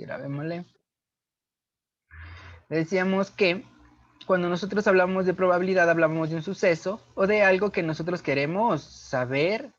grabémosle. Decíamos que cuando nosotros hablamos de probabilidad, hablamos de un suceso o de algo que nosotros queremos saber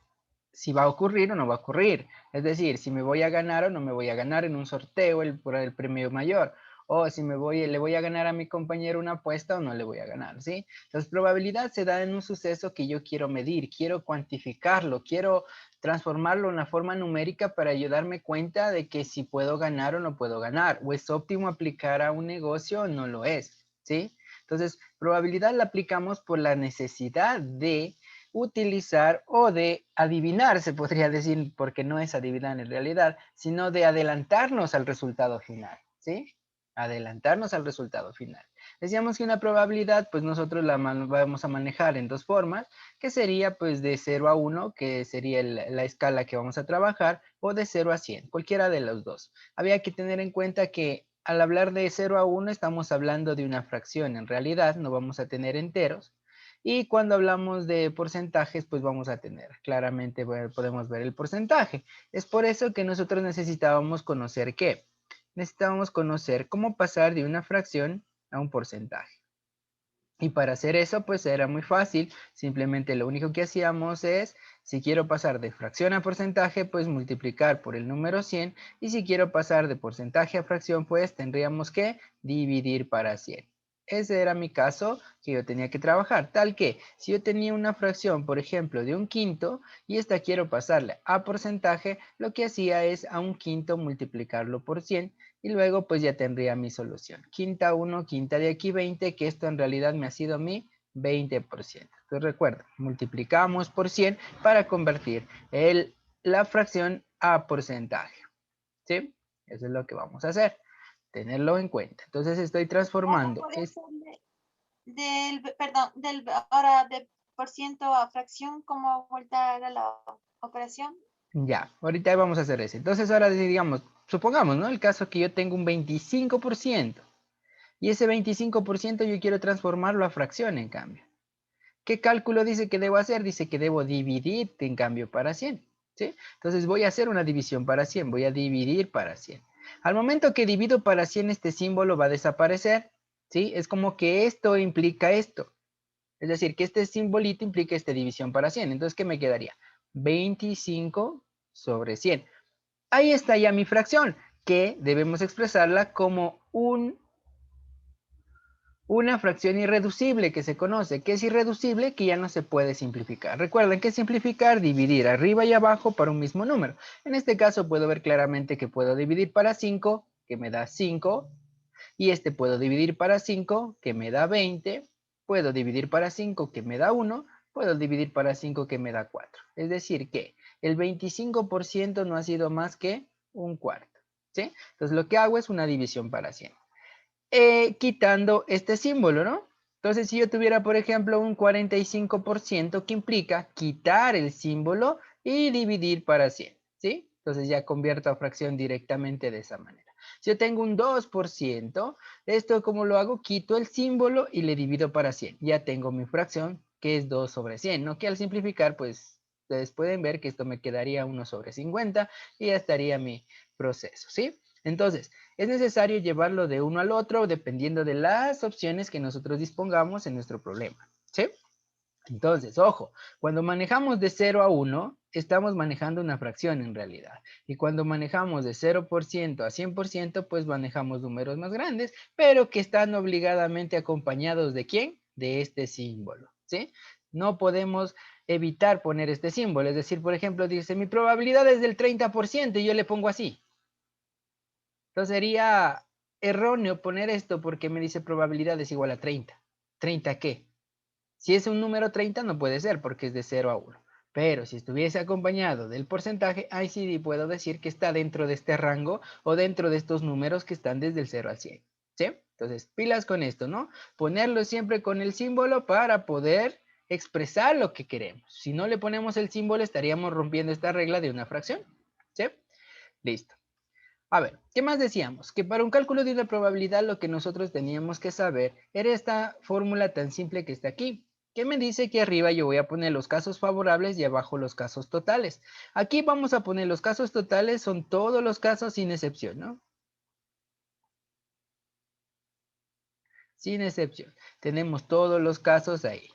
si va a ocurrir o no va a ocurrir. Es decir, si me voy a ganar o no me voy a ganar en un sorteo por el premio mayor. O si le voy a ganar a mi compañero una apuesta o no le voy a ganar, ¿sí? Entonces, probabilidad se da en un suceso que yo quiero medir, quiero cuantificarlo, quiero transformarlo en una forma numérica para yo darme cuenta de que si puedo ganar o no puedo ganar, o es óptimo aplicar a un negocio o no lo es, ¿sí? Entonces, probabilidad la aplicamos por la necesidad de utilizar o de adivinar, se podría decir, porque no es adivinar en realidad, sino de adelantarnos al resultado final, ¿sí? Adelantarnos al resultado final. Decíamos que una probabilidad, pues nosotros la vamos a manejar en dos formas, que sería pues de 0 a 1, que sería la escala que vamos a trabajar, o de 0 a 100, cualquiera de los dos. Había que tener en cuenta que al hablar de 0 a 1 estamos hablando de una fracción, en realidad no vamos a tener enteros, y cuando hablamos de porcentajes, pues vamos a tener, claramente podemos ver el porcentaje. Es por eso que nosotros necesitábamos conocer ¿qué? Necesitábamos conocer cómo pasar de una fracción a un porcentaje. Y para hacer eso, pues era muy fácil. Simplemente lo único que hacíamos es, si quiero pasar de fracción a porcentaje, pues multiplicar por el número 100. Y si quiero pasar de porcentaje a fracción, pues tendríamos que dividir para 100. Ese era mi caso que yo tenía que trabajar. Tal que si yo tenía una fracción, por ejemplo, de un quinto, y esta quiero pasarle a porcentaje, lo que hacía es a un quinto multiplicarlo por 100. Y luego pues ya tendría mi solución. Quinta 1, quinta de aquí 20, que esto en realidad me ha sido mi 20%. Entonces recuerda, multiplicamos por 100 para convertir la fracción a porcentaje. ¿Sí? Eso es lo que vamos a hacer. Tenerlo en cuenta. Entonces estoy ¿Cómo transformando. puede ser perdón, ahora de por ciento a fracción, cómo voltar a la operación? Ya, ahorita vamos a hacer eso. Entonces ahora digamos, supongamos, ¿no? El caso que yo tengo un 25%. Y ese 25% yo quiero transformarlo a fracción en cambio. ¿Qué cálculo dice que debo hacer? Dice que debo dividir en cambio para 100, ¿sí? Entonces voy a hacer una división para 100, voy a dividir para 100. Al momento que divido para 100, este símbolo va a desaparecer, ¿sí? Es como que esto implica esto. Es decir, que este simbolito implica esta división para 100. Entonces, ¿qué me quedaría? 25 sobre 100. Ahí está ya mi fracción, que debemos expresarla como una fracción irreducible que se conoce, que es irreducible, que ya no se puede simplificar. Recuerden que simplificar, dividir arriba y abajo para un mismo número. En este caso puedo ver claramente que puedo dividir para 5, que me da 5, y este puedo dividir para 5, que me da 20, puedo dividir para 5, que me da 1, puedo dividir para 5, que me da 4. Es decir que el 25% no ha sido más que un cuarto, ¿sí? Entonces lo que hago es una división para 100. Quitando este símbolo, ¿no? Entonces, si yo tuviera, por ejemplo, un 45%, que implica quitar el símbolo y dividir para 100, ¿sí? Entonces ya convierto a fracción directamente de esa manera. Si yo tengo un 2%, esto ¿cómo lo hago? Quito el símbolo y le divido para 100. Ya tengo mi fracción, que es 2 sobre 100, ¿no? Que al simplificar, pues, ustedes pueden ver que esto me quedaría 1 sobre 50 y ya estaría mi proceso, ¿sí? Entonces, es necesario llevarlo de uno al otro dependiendo de las opciones que nosotros dispongamos en nuestro problema, ¿sí? Entonces, ojo, cuando manejamos de 0 a 1, estamos manejando una fracción en realidad. Y cuando manejamos de 0% a 100%, pues manejamos números más grandes, pero que están obligadamente acompañados ¿de quién? De este símbolo, ¿sí? No podemos evitar poner este símbolo. Es decir, por ejemplo, dice, mi probabilidad es del 30% y yo le pongo así. Entonces sería erróneo poner esto porque me dice probabilidad es igual a 30. ¿30 qué? Si es un número 30 no puede ser porque es de 0 a 1. Pero si estuviese acompañado del porcentaje, ahí sí puedo decir que está dentro de este rango o dentro de estos números que están desde el 0 al 100. ¿Sí? Entonces, pilas con esto, ¿no? Ponerlo siempre con el símbolo para poder expresar lo que queremos. Si no le ponemos el símbolo, estaríamos rompiendo esta regla de una fracción. ¿Sí? Listo. A ver, ¿qué más decíamos? Que para un cálculo de una probabilidad lo que nosotros teníamos que saber era esta fórmula tan simple que está aquí, que me dice que arriba yo voy a poner los casos favorables y abajo los casos totales. Aquí vamos a poner los casos totales, son todos los casos sin excepción, ¿no? sin excepción. Tenemos todos los casos ahí.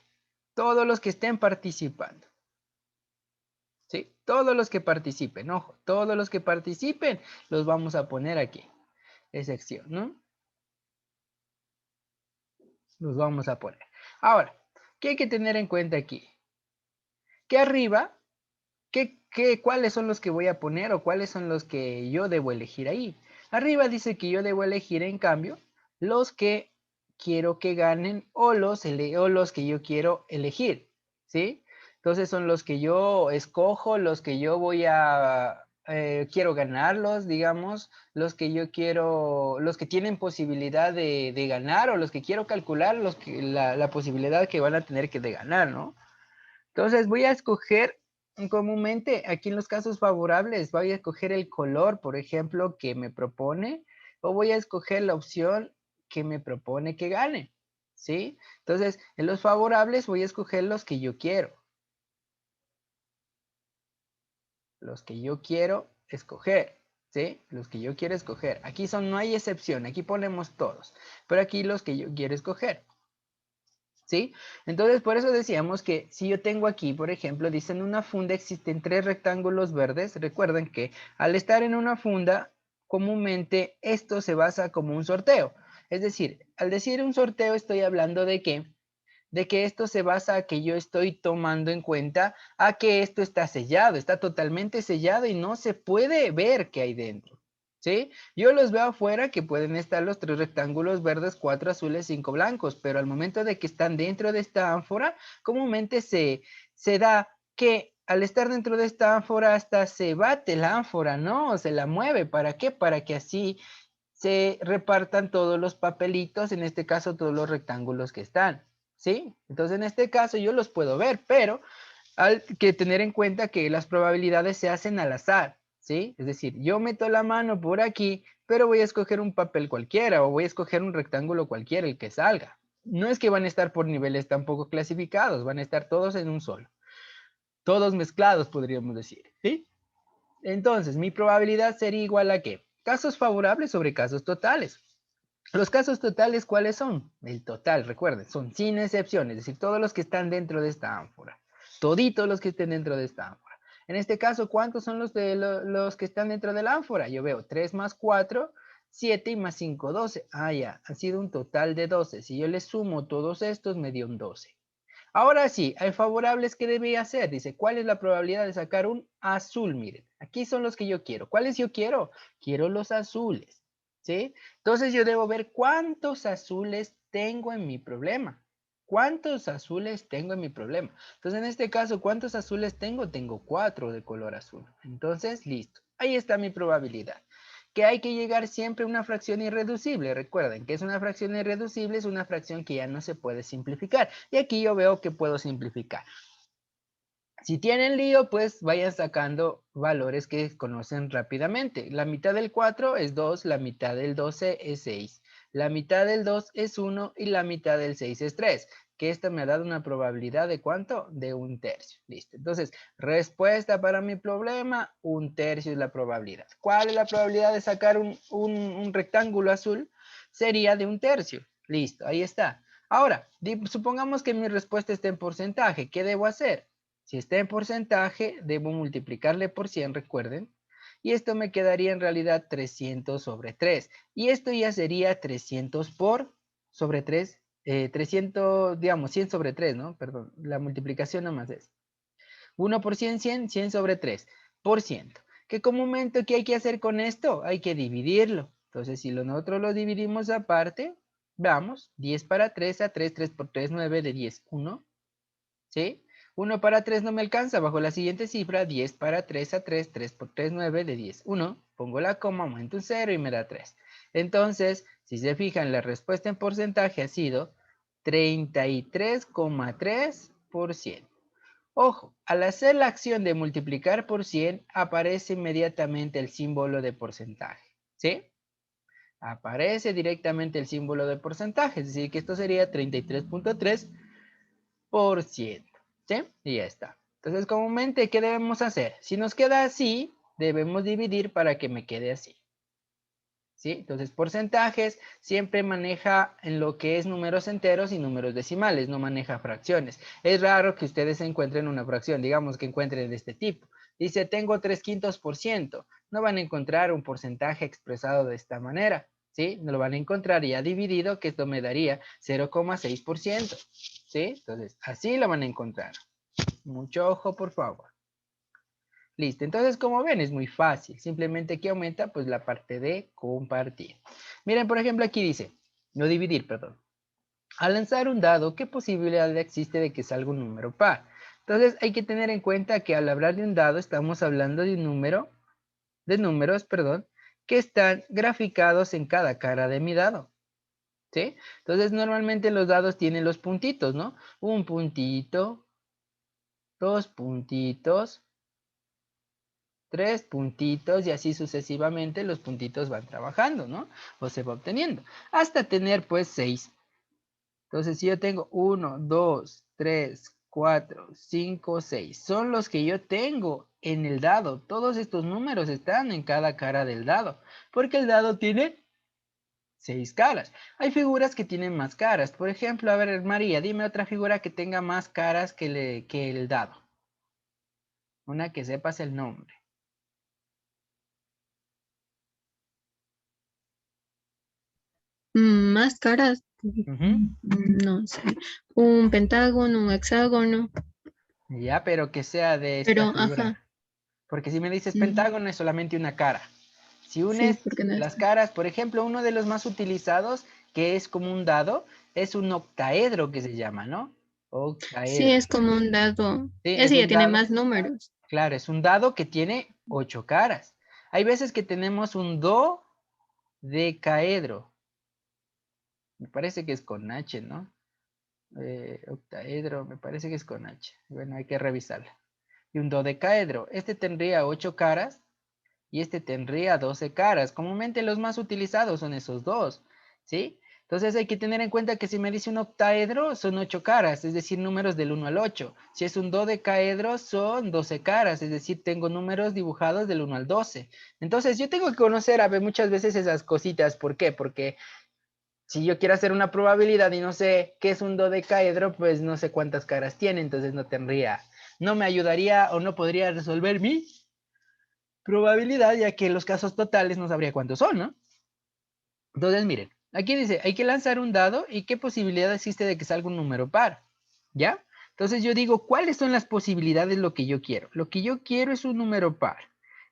Todos los que estén participando. ¿Sí? Todos los que participen, ojo, todos los que participen los vamos a poner aquí. Excepción, ¿no? Los vamos a poner. Ahora, ¿qué hay que tener en cuenta aquí? Que arriba, ¿cuáles son los que voy a poner o cuáles son los que yo debo elegir ahí? Arriba dice que yo debo elegir, en cambio, los que quiero que ganen o los que yo quiero elegir, ¿sí? Entonces son los que yo escojo, los que yo quiero ganarlos, digamos, los que yo quiero, los que tienen posibilidad de ganar o los que quiero calcular, la posibilidad que van a tener de ganar, ¿no? Entonces voy a escoger comúnmente, aquí en los casos favorables, voy a escoger el color, por ejemplo, que me propone, o voy a escoger la opción que me propone que gane, ¿sí? Entonces, en los favorables voy a escoger los que yo quiero. Los que yo quiero escoger, ¿sí? Los que yo quiero escoger. Aquí no hay excepción, aquí ponemos todos, pero aquí los que yo quiero escoger. ¿Sí? Entonces, por eso decíamos que si yo tengo aquí, por ejemplo, dice en una funda existen 3 rectángulos verdes. Recuerden que al estar en una funda, comúnmente esto se basa como un sorteo. Es decir, al decir un sorteo estoy hablando de que esto se basa a que yo estoy tomando en cuenta a que esto está sellado, está totalmente sellado y no se puede ver qué hay dentro. ¿Sí? Yo los veo afuera que pueden estar los 3 rectángulos verdes, 4 azules, 5 blancos, pero al momento de que están dentro de esta ánfora, comúnmente se da que al estar dentro de esta ánfora hasta se bate la ánfora, ¿no? Se la mueve. ¿Para qué? Para que así se repartan todos los papelitos, en este caso todos los rectángulos que están, ¿sí? Entonces en este caso yo los puedo ver, pero hay que tener en cuenta que las probabilidades se hacen al azar, ¿sí? Es decir, yo meto la mano por aquí, pero voy a escoger un papel cualquiera o voy a escoger un rectángulo cualquiera, el que salga. No es que van a estar por niveles tampoco clasificados, van a estar todos en un solo. Todos mezclados, podríamos decir, ¿sí? Entonces, mi probabilidad sería igual a ¿qué? Casos favorables sobre casos totales. Los casos totales, ¿cuáles son? El total, recuerden, son sin excepción, es decir, todos los que están dentro de esta ánfora. Toditos los que estén dentro de esta ánfora. En este caso, ¿cuántos son los que están dentro de la ánfora? Yo veo 3 más 4, 7 y más 5, 12. Ah, ya, ha sido un total de 12. Si yo le sumo todos estos, me dio un 12. Ahora sí, hay favorables que debía hacer. Dice, ¿cuál es la probabilidad de sacar un azul? Miren, aquí son los que yo quiero. ¿Cuáles yo quiero? Quiero los azules, ¿sí? Entonces yo debo ver cuántos azules tengo en mi problema. ¿Cuántos azules tengo en mi problema? Entonces, en este caso, ¿cuántos azules tengo? Tengo 4 de color azul. Entonces, listo. Ahí está mi probabilidad. Que hay que llegar siempre a una fracción irreducible. Recuerden que es una fracción irreducible, es una fracción que ya no se puede simplificar. Y aquí yo veo que puedo simplificar. Si tienen lío, pues vayan sacando valores que conocen rápidamente. La mitad del 4 es 2, la mitad del 12 es 6, la mitad del 2 es 1 y la mitad del 6 es 3. Que esto me ha dado una probabilidad de ¿cuánto? De 1/3. Listo. Entonces, respuesta para mi problema, 1/3 es la probabilidad. ¿Cuál es la probabilidad de sacar un rectángulo azul? Sería de 1/3. Listo, ahí está. Ahora, supongamos que mi respuesta esté en porcentaje. ¿Qué debo hacer? Si está en porcentaje, debo multiplicarle por 100, recuerden. Y esto me quedaría en realidad 300 sobre 3. Y esto ya sería 300 sobre 3. 300, digamos, 100 sobre 3, ¿no? Perdón, la multiplicación nomás es 1 por 100, 100, 100 sobre 3 por ciento. ¿Qué comúnmente qué hay que hacer con esto? Hay que dividirlo. Entonces, si nosotros lo dividimos aparte, vamos, 10 para 3 a 3, 3 por 3, 9 de 10, 1. ¿Sí? 1 para 3 no me alcanza. Bajo la siguiente cifra, 10 para 3 a 3, 3 por 3, 9 de 10, 1. Pongo la coma, aumento un 0 y me da 3. Entonces, si se fijan, la respuesta en porcentaje ha sido 33,3%. Ojo, al hacer la acción de multiplicar por 100, aparece inmediatamente el símbolo de porcentaje. ¿Sí? Aparece directamente el símbolo de porcentaje. Es decir, que esto sería 33,3%. ¿Sí? Y ya está. Entonces, comúnmente, ¿qué debemos hacer? Si nos queda así, debemos dividir para que me quede así. ¿sí? Entonces, porcentajes siempre maneja en lo que es números enteros y números decimales, no maneja fracciones. Es raro que ustedes encuentren una fracción, digamos que encuentren de este tipo. Dice, tengo 3/5. No van a encontrar un porcentaje expresado de esta manera, ¿sí? No lo van a encontrar ya dividido, que esto me daría 0,6%, ¿sí? Entonces, así lo van a encontrar. Mucho ojo, por favor. Listo, entonces como ven es muy fácil, simplemente que aumenta pues la parte de compartir. Miren, por ejemplo aquí dice, no dividir, perdón. Al lanzar un dado, ¿qué posibilidad existe de que salga un número par? Entonces hay que tener en cuenta que al hablar de un dado estamos hablando de un número, de números, perdón, que están graficados en cada cara de mi dado. ¿Sí? Entonces normalmente los dados tienen los puntitos, ¿no? Un puntito, dos puntitos, tres puntitos y así sucesivamente los puntitos van trabajando, ¿no? O se va obteniendo, hasta tener pues 6. Entonces si yo tengo 1, 2, 3, 4, 5, 6, son los que yo tengo en el dado. Todos estos números están en cada cara del dado, porque el dado tiene 6 caras. Hay figuras que tienen más caras. Por ejemplo, a ver, María, dime otra figura que tenga más caras que el dado. Una que sepas el nombre. Más caras. Ujú. No sé. Un pentágono, un hexágono. Ya, pero que sea de esta Pero, figura. ajá. Porque si me dices mm, pentágono es solamente una cara. Si Sí, unes porque no las está. caras, por ejemplo, uno de los más utilizados, que es como un dado, es un octaedro que se llama, ¿no? Sí, Octaedro. es como un dado. Sí, es Ese ya un tiene dado. más números. Claro, es un dado que tiene 8 caras. Hay veces que tenemos un dodecaedro. Me parece que es con H, ¿no? Octaedro, me parece que es con H. Bueno, hay que revisarla. Y un dodecaedro. Este tendría 8 caras y este tendría 12 caras. Comúnmente los más utilizados son esos dos, ¿sí? Entonces hay que tener en cuenta que si me dice un octaedro son 8 caras, es decir, números del 1 al 8. Si es un dodecaedro son 12 caras, es decir, tengo números dibujados del 1 al 12. Entonces yo tengo que conocer a ver muchas veces esas cositas. ¿Por qué? Porque si yo quiero hacer una probabilidad y no sé qué es un dodecaedro, pues no sé cuántas caras tiene, entonces no me ayudaría o no podría resolver mi probabilidad, ya que los casos totales no sabría cuántos son, ¿no? Entonces, miren, aquí dice, hay que lanzar un dado y qué posibilidad existe de que salga un número par, ¿ya? Entonces yo digo, ¿cuáles son las posibilidades de lo que yo quiero? Lo que yo quiero es un número par.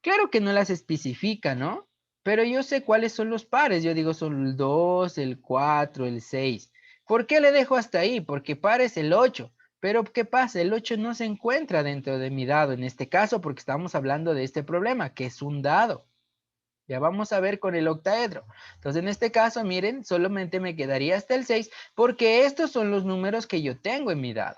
Claro que no las especifica, ¿no? Pero yo sé cuáles son los pares. Yo digo, son el 2, el 4, el 6. ¿Por qué le dejo hasta ahí? Porque par es el 8. Pero ¿qué pasa? El 8 no se encuentra dentro de mi dado, en este caso, porque estamos hablando de este problema, que es un dado. Ya vamos a ver con el octaedro. Entonces, en este caso, miren, solamente me quedaría hasta el 6, porque estos son los números que yo tengo en mi dado.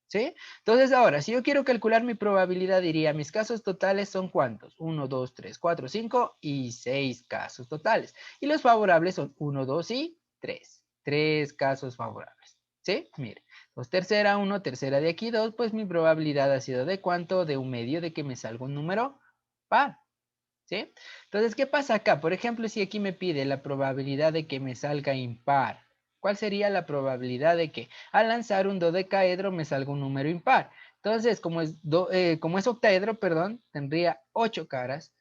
¿Sí? Entonces, ahora, si yo quiero calcular mi probabilidad, diría, mis casos totales son ¿cuántos? 1, 2, 3, 4, 5 y 6 casos totales. Y los favorables son 1, 2 y 3. 3 casos favorables. ¿Sí? Mire. Pues tercera 1, tercera de aquí 2, pues mi probabilidad ha sido de ¿cuánto? De un medio de que me salga un número par. ¿Sí? Entonces, ¿qué pasa acá? Por ejemplo, si aquí me pide la probabilidad de que me salga impar, ¿cuál sería la probabilidad de que al lanzar un dodecaedro me salga un número impar? Entonces, como es octaedro, perdón, tendría 8 caras.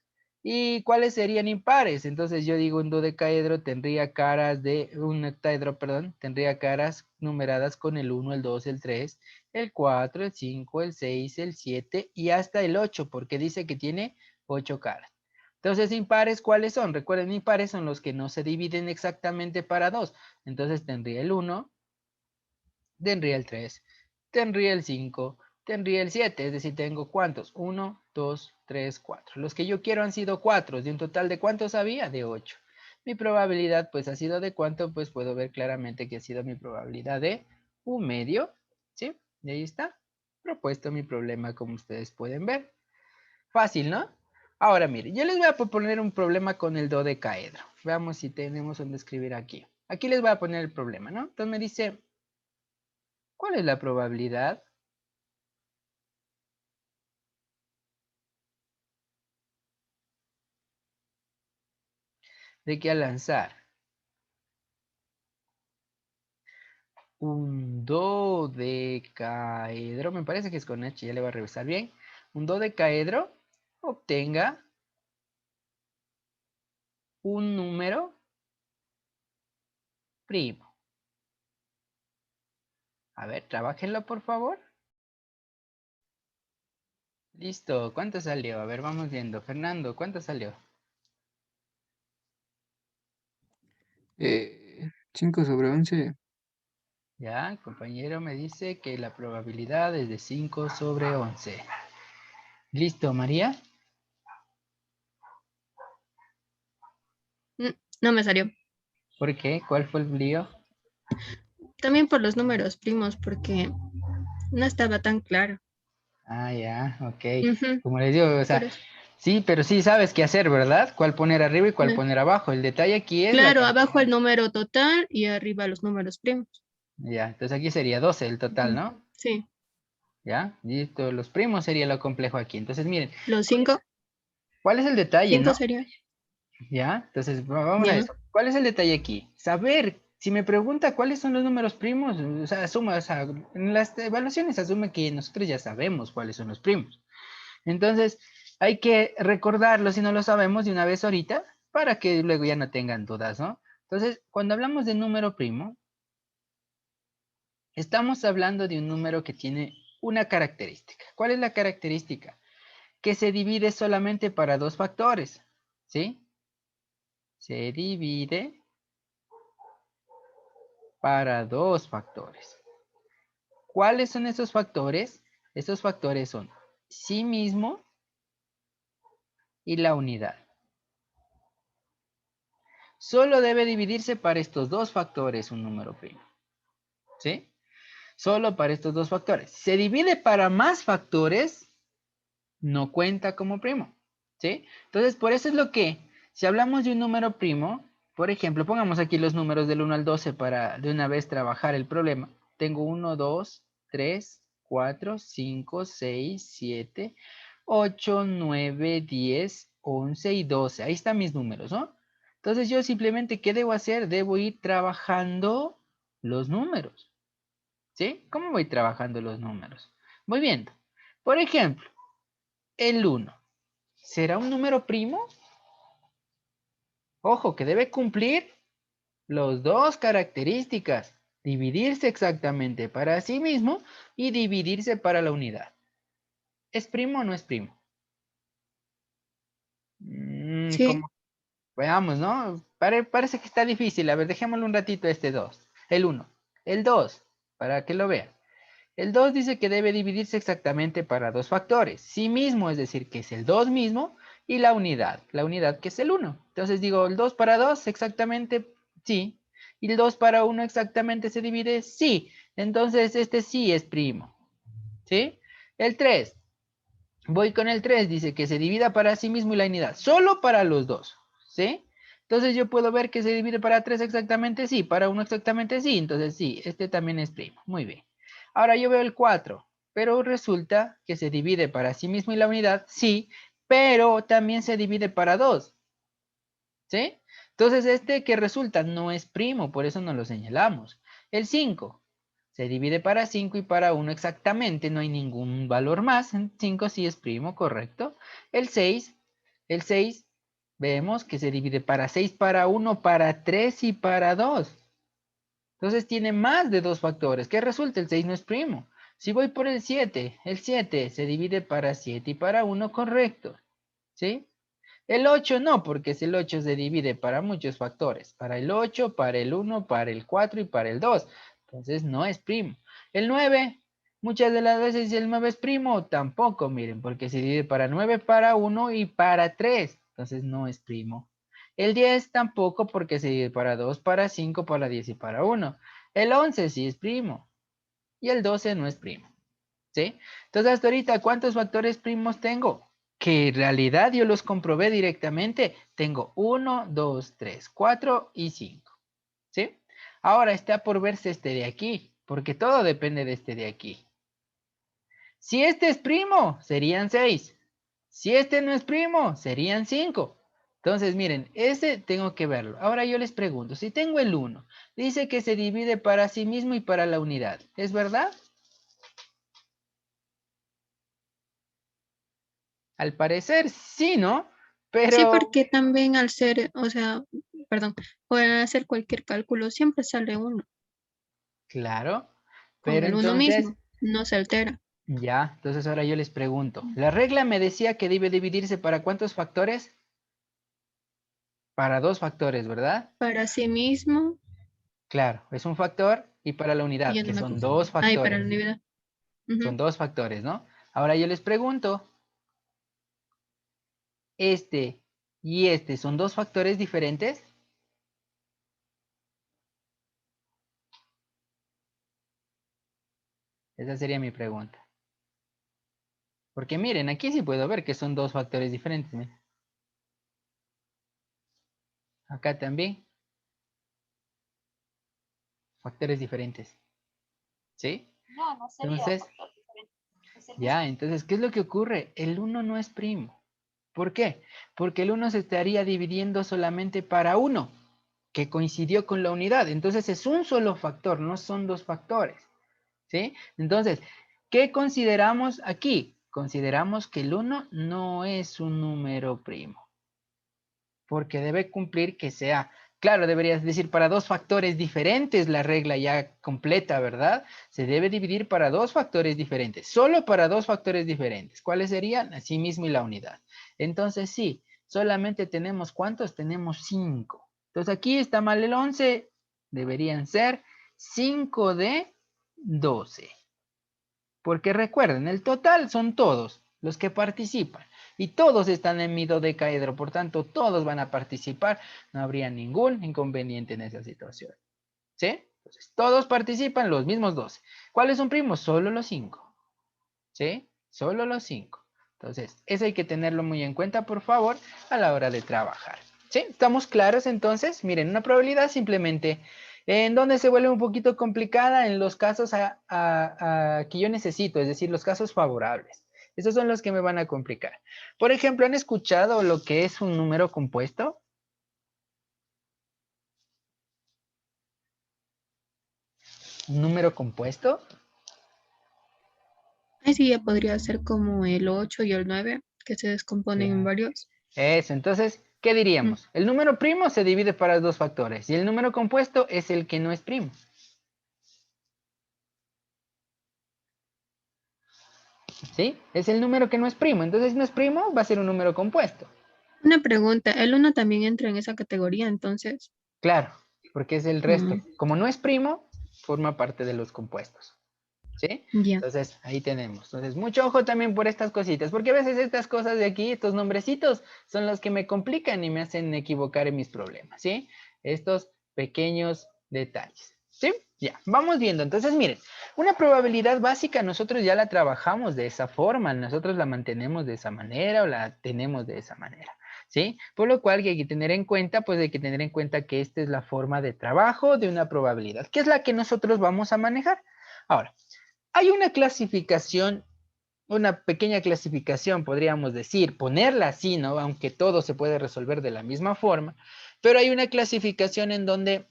¿Y cuáles serían impares? Entonces yo digo un dodecaedro tendría caras un octaedro, perdón, tendría caras numeradas con el 1, el 2, el 3, el 4, el 5, el 6, el 7 y hasta el 8, porque dice que tiene 8 caras. Entonces, impares, ¿cuáles son? Recuerden, impares son los que no se dividen exactamente para 2. Entonces, tendría el 1, tendría el 3, tendría el 5, tendría el 7. Es decir, tengo ¿cuántos? 1, 2, 3, 4. Los que yo quiero han sido 4. ¿De un total de cuántos había? De 8. Mi probabilidad, pues, ha sido de cuánto, pues, puedo ver claramente que ha sido mi probabilidad de un medio. ¿Sí? Y ahí está. Propuesto mi problema, como ustedes pueden ver. Fácil, ¿no? Ahora, mire, yo les voy a proponer un problema con el dodecaedro. Veamos si tenemos donde escribir aquí. Aquí les voy a poner el problema, ¿no? Entonces me dice, ¿cuál es la probabilidad de que al lanzar un dodecaedro, me parece que es con H, ya le voy a revisar bien, un dodecaedro obtenga un número primo. A ver, trabájenlo por favor. Listo, ¿cuánto salió? A ver, vamos viendo. Fernando, ¿cuánto salió? 5/11. Ya, el compañero me dice que la probabilidad es de 5/11. ¿Listo, María? No me salió. ¿Por qué? ¿Cuál fue el lío? También por los números primos, porque no estaba tan claro. Ah, ya, ok. Ujú, Como les digo, o por sea, eso. sí, pero sí sabes qué hacer, ¿verdad? Cuál poner arriba y cuál No. poner abajo. El detalle aquí es la Claro, abajo cantidad. el número total y arriba los números primos. Ya, entonces aquí sería 12 el total, Ujú, ¿no? sí, Ya, listo, los primos sería lo complejo aquí. Entonces, miren, los 5, ¿cuál es el detalle, 5 no? sería. Ya, entonces vamos a Ya. eso. ¿Cuál es el detalle aquí? Saber, si me pregunta cuáles son los números primos, o sea, asuma, o sea, en las evaluaciones asume que nosotros ya sabemos cuáles son los primos. Entonces, hay que recordarlo si no lo sabemos de una vez ahorita, para que luego ya no tengan dudas, ¿no? Entonces, cuando hablamos de número primo, estamos hablando de un número que tiene una característica. ¿Cuál es la característica? Que se divide solamente para dos factores, ¿sí? Se divide para dos factores. ¿Cuáles son esos factores? Esos factores son sí mismo y la unidad. Solo debe dividirse para estos dos factores un número primo, ¿sí? Solo para estos dos factores. Si se divide para más factores, no cuenta como primo, ¿sí? Entonces, por eso es lo que, si hablamos de un número primo, por ejemplo, pongamos aquí los números del 1 al 12 para de una vez trabajar el problema. Tengo 1, 2, 3, 4, 5, 6, 7, 8, 9, 10, 11 y 12. Ahí están mis números, ¿no? Entonces yo simplemente, ¿qué debo hacer? Debo ir trabajando los números, ¿sí? ¿Cómo voy trabajando los números? Voy viendo. Por ejemplo, el 1. ¿Será un número primo? Ojo, que debe cumplir las dos características. Dividirse exactamente para sí mismo y dividirse para la unidad. ¿Es primo o no es primo? Sí, Como veamos, ¿no? Parece que está difícil. A ver, dejémosle un ratito a este 2. El 1. El 2, para que lo vean. El 2 dice que debe dividirse exactamente para dos factores. Sí mismo, es decir, que es el 2 mismo, y la unidad que es el 1. Entonces digo, el 2 para 2 exactamente, sí. Y el 2 para 1 exactamente se divide, sí. Entonces este sí es primo, ¿sí? El 3, voy con el 3, dice que se divida para sí mismo y la unidad, solo para los dos, ¿sí? Entonces yo puedo ver que se divide para 3 exactamente, sí, para 1 exactamente, sí. Entonces sí, este también es primo, muy bien. Ahora yo veo el 4, pero resulta que se divide para sí mismo y la unidad, sí, pero también se divide para 2, ¿sí? Entonces este que resulta no es primo, por eso no lo señalamos. El 5 se divide para 5 y para 1 exactamente, no hay ningún valor más. En 5 sí es primo, correcto. El 6, el 6 vemos que se divide para 6, para 1, para 3 y para 2. Entonces tiene más de dos factores. ¿Qué resulta? El 6 no es primo. Si voy por el 7 se divide para 7 y para 1, correcto. ¿Sí? El 8 no, porque el 8 se divide para muchos factores. Para el 8, para el 1, para el 4 y para el 2. Entonces no es primo. El 9, muchas de las veces si el 9 es primo, tampoco, miren, porque se divide para 9, para 1 y para 3. Entonces no es primo. El 10 tampoco, porque se divide para 2, para 5, para 10 y para 1. El 11 sí es primo. Y el 12 no es primo. ¿Sí? Entonces hasta ahorita, ¿cuántos factores primos tengo? Que en realidad yo los comprobé directamente. Tengo 1, 2, 3, 4 y 5. ¿Sí? Ahora está por verse este de aquí, porque todo depende de este de aquí. Si este es primo, serían 6. Si este no es primo, serían 5. Entonces, miren, ese tengo que verlo. Ahora yo les pregunto, si tengo el 1, dice que se divide para sí mismo y para la unidad. ¿Es verdad? Al parecer sí, ¿no? Sí, Pero, porque también al ser, o sea, perdón, pueden hacer cualquier cálculo, siempre sale uno claro, con pero el uno entonces, mismo, no se altera. ya, entonces ahora yo les pregunto. La regla me decía que debe dividirse para ¿cuántos factores? Para 2 factores, ¿verdad? Para sí mismo, Claro, es un factor y para la y unidad, ya no que me son acuerdo. 2 Ahí para la factores. unidad. Son Ujú. 2 factores, ¿no? Ahora yo les pregunto, ¿este y este son 2 factores diferentes? Esa sería mi pregunta. Porque miren, aquí sí puedo ver que son 2 factores diferentes. Miren. Acá también, factores diferentes. ¿Sí? No, no sería Entonces, factor diferente. Es el ya, mismo. entonces, ¿qué es lo que ocurre? El 1 no es primo. ¿Por qué? Porque el 1 se estaría dividiendo solamente para 1, que coincidió con la unidad. Entonces es un solo factor, no son 2 factores. ¿Sí? Entonces, ¿qué consideramos aquí? Consideramos que el 1 no es un número primo, porque debe cumplir que sea, claro, deberías decir para 2 factores diferentes la regla ya completa, ¿verdad? Se debe dividir para 2 factores diferentes, solo para 2 factores diferentes. ¿Cuáles serían? Así mismo y la unidad. Entonces, sí, solamente tenemos, ¿cuántos? Tenemos 5. Entonces aquí está mal el 11, deberían ser 5 de 12. Porque recuerden, el total son todos los que participan. Y todos están en mi dodecaedro, por tanto, todos van a participar. No habría ningún inconveniente en esa situación. ¿Sí? Entonces, todos participan, los mismos 12. ¿Cuáles son primos? Solo los 5. ¿Sí? Solo los 5. Entonces, eso hay que tenerlo muy en cuenta, por favor, a la hora de trabajar. ¿Sí? ¿Estamos claros entonces? Miren, una probabilidad simplemente en donde se vuelve un poquito complicada en los casos que yo necesito, es decir, los casos favorables. Esos son los que me van a complicar. Por ejemplo, ¿han escuchado lo que es un número compuesto? ¿Un número compuesto? Ahí sí ya podría ser como el 8 y el 9 que se descomponen en Claro. varios. Eso, entonces, ¿qué Mm. diríamos? El número primo se divide para 2 factores y el número compuesto es el que no es primo. ¿Sí? Es el número que no es primo. Entonces, si no es primo, va a ser un número compuesto. Una pregunta, el uno también entra en esa categoría, entonces. Claro, porque es el resto. Mm, Como no es primo, forma parte de los compuestos. ¿Sí? ya. Entonces, ahí tenemos. Entonces, mucho ojo también por estas cositas, porque a veces estas cosas de aquí, estos nombrecitos, son los que me complican y me hacen equivocar en mis problemas, ¿sí? Estos pequeños detalles, ¿sí? Ya, vamos viendo. Entonces, miren, una probabilidad básica nosotros ya la trabajamos de esa forma, nosotros la mantenemos de esa manera o la tenemos de esa manera, ¿sí? Por lo cual que hay que tener en cuenta, pues hay que tener en cuenta que esta es la forma de trabajo de una probabilidad, que es la que nosotros vamos a manejar. Ahora, hay una clasificación, una pequeña clasificación, podríamos decir, ponerla así, ¿no? Aunque todo se puede resolver de la misma forma, pero hay una clasificación en donde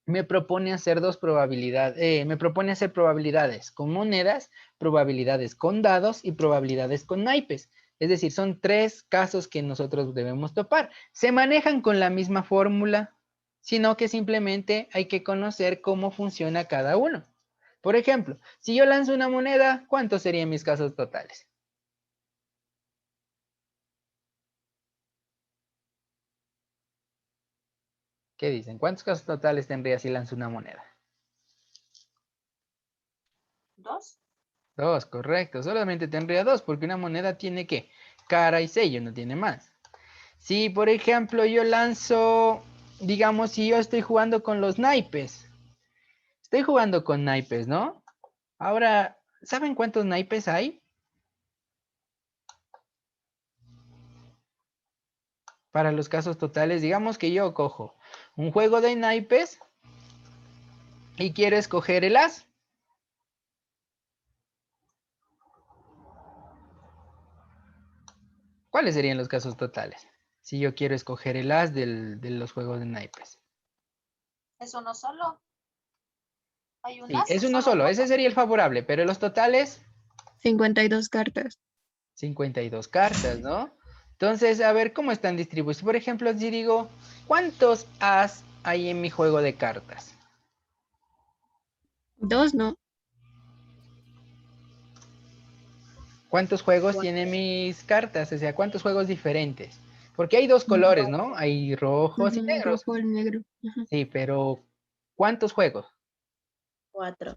me propone hacer dos probabilidades, me propone hacer probabilidades con monedas, probabilidades con dados y probabilidades con naipes. Es decir, son 3 casos que nosotros debemos topar. Se manejan con la misma fórmula, sino que simplemente hay que conocer cómo funciona cada uno. Por ejemplo, si yo lanzo una moneda, ¿cuántos serían mis casos totales? ¿Qué dicen? ¿Cuántos casos totales tendría si lanzo una moneda? 2. 2, correcto. Solamente tendría 2 porque una moneda tiene ¿qué? Cara y sello, no tiene más. Si, por ejemplo, yo lanzo, digamos, si yo estoy jugando con los naipes. Estoy jugando con naipes, ¿no? Ahora, ¿saben cuántos naipes hay? Para los casos totales, digamos que yo cojo un juego de naipes y quiero escoger el as. ¿Cuáles serían los casos totales? Si yo quiero escoger el as de los juegos de naipes. ¿Es uno solo? ¿Hay un Sí, as es o uno solo solo, ese sería el favorable, pero los totales, 52 cartas. 52 cartas, ¿no? Entonces, a ver cómo están distribuidos. Por ejemplo, si digo, ¿cuántos as hay en mi juego de cartas? 2, ¿no? ¿Cuántos juegos tienen mis cartas? O sea, ¿cuántos juegos diferentes? Porque hay dos colores, ¿no? Hay rojos y Ujú, el negros. rojo, el negro. Ajá. Sí, pero ¿cuántos juegos? 4.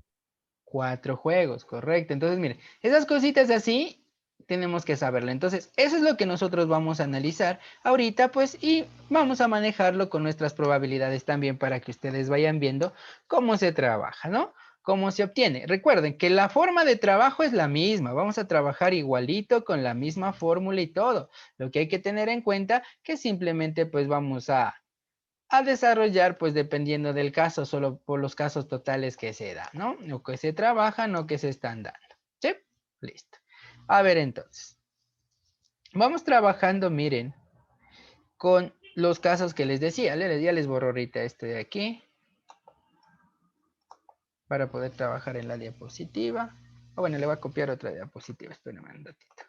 4 juegos, correcto. Entonces, miren, esas cositas así tenemos que saberlo. Entonces, eso es lo que nosotros vamos a analizar ahorita, pues, y vamos a manejarlo con nuestras probabilidades también para que ustedes vayan viendo cómo se trabaja, ¿no? Cómo se obtiene. Recuerden que la forma de trabajo es la misma. Vamos a trabajar igualito con la misma fórmula y todo. Lo que hay que tener en cuenta que simplemente, pues, vamos a desarrollar, pues dependiendo del caso, solo por los casos totales que se dan, ¿no? O que se trabajan o que se están dando. ¿Sí? Listo. A ver, entonces. Vamos trabajando, miren, con los casos que les decía. Ya les borro ahorita este de aquí. Para poder trabajar en la diapositiva. O bueno, le voy a copiar otra diapositiva. Espérenme un ratito.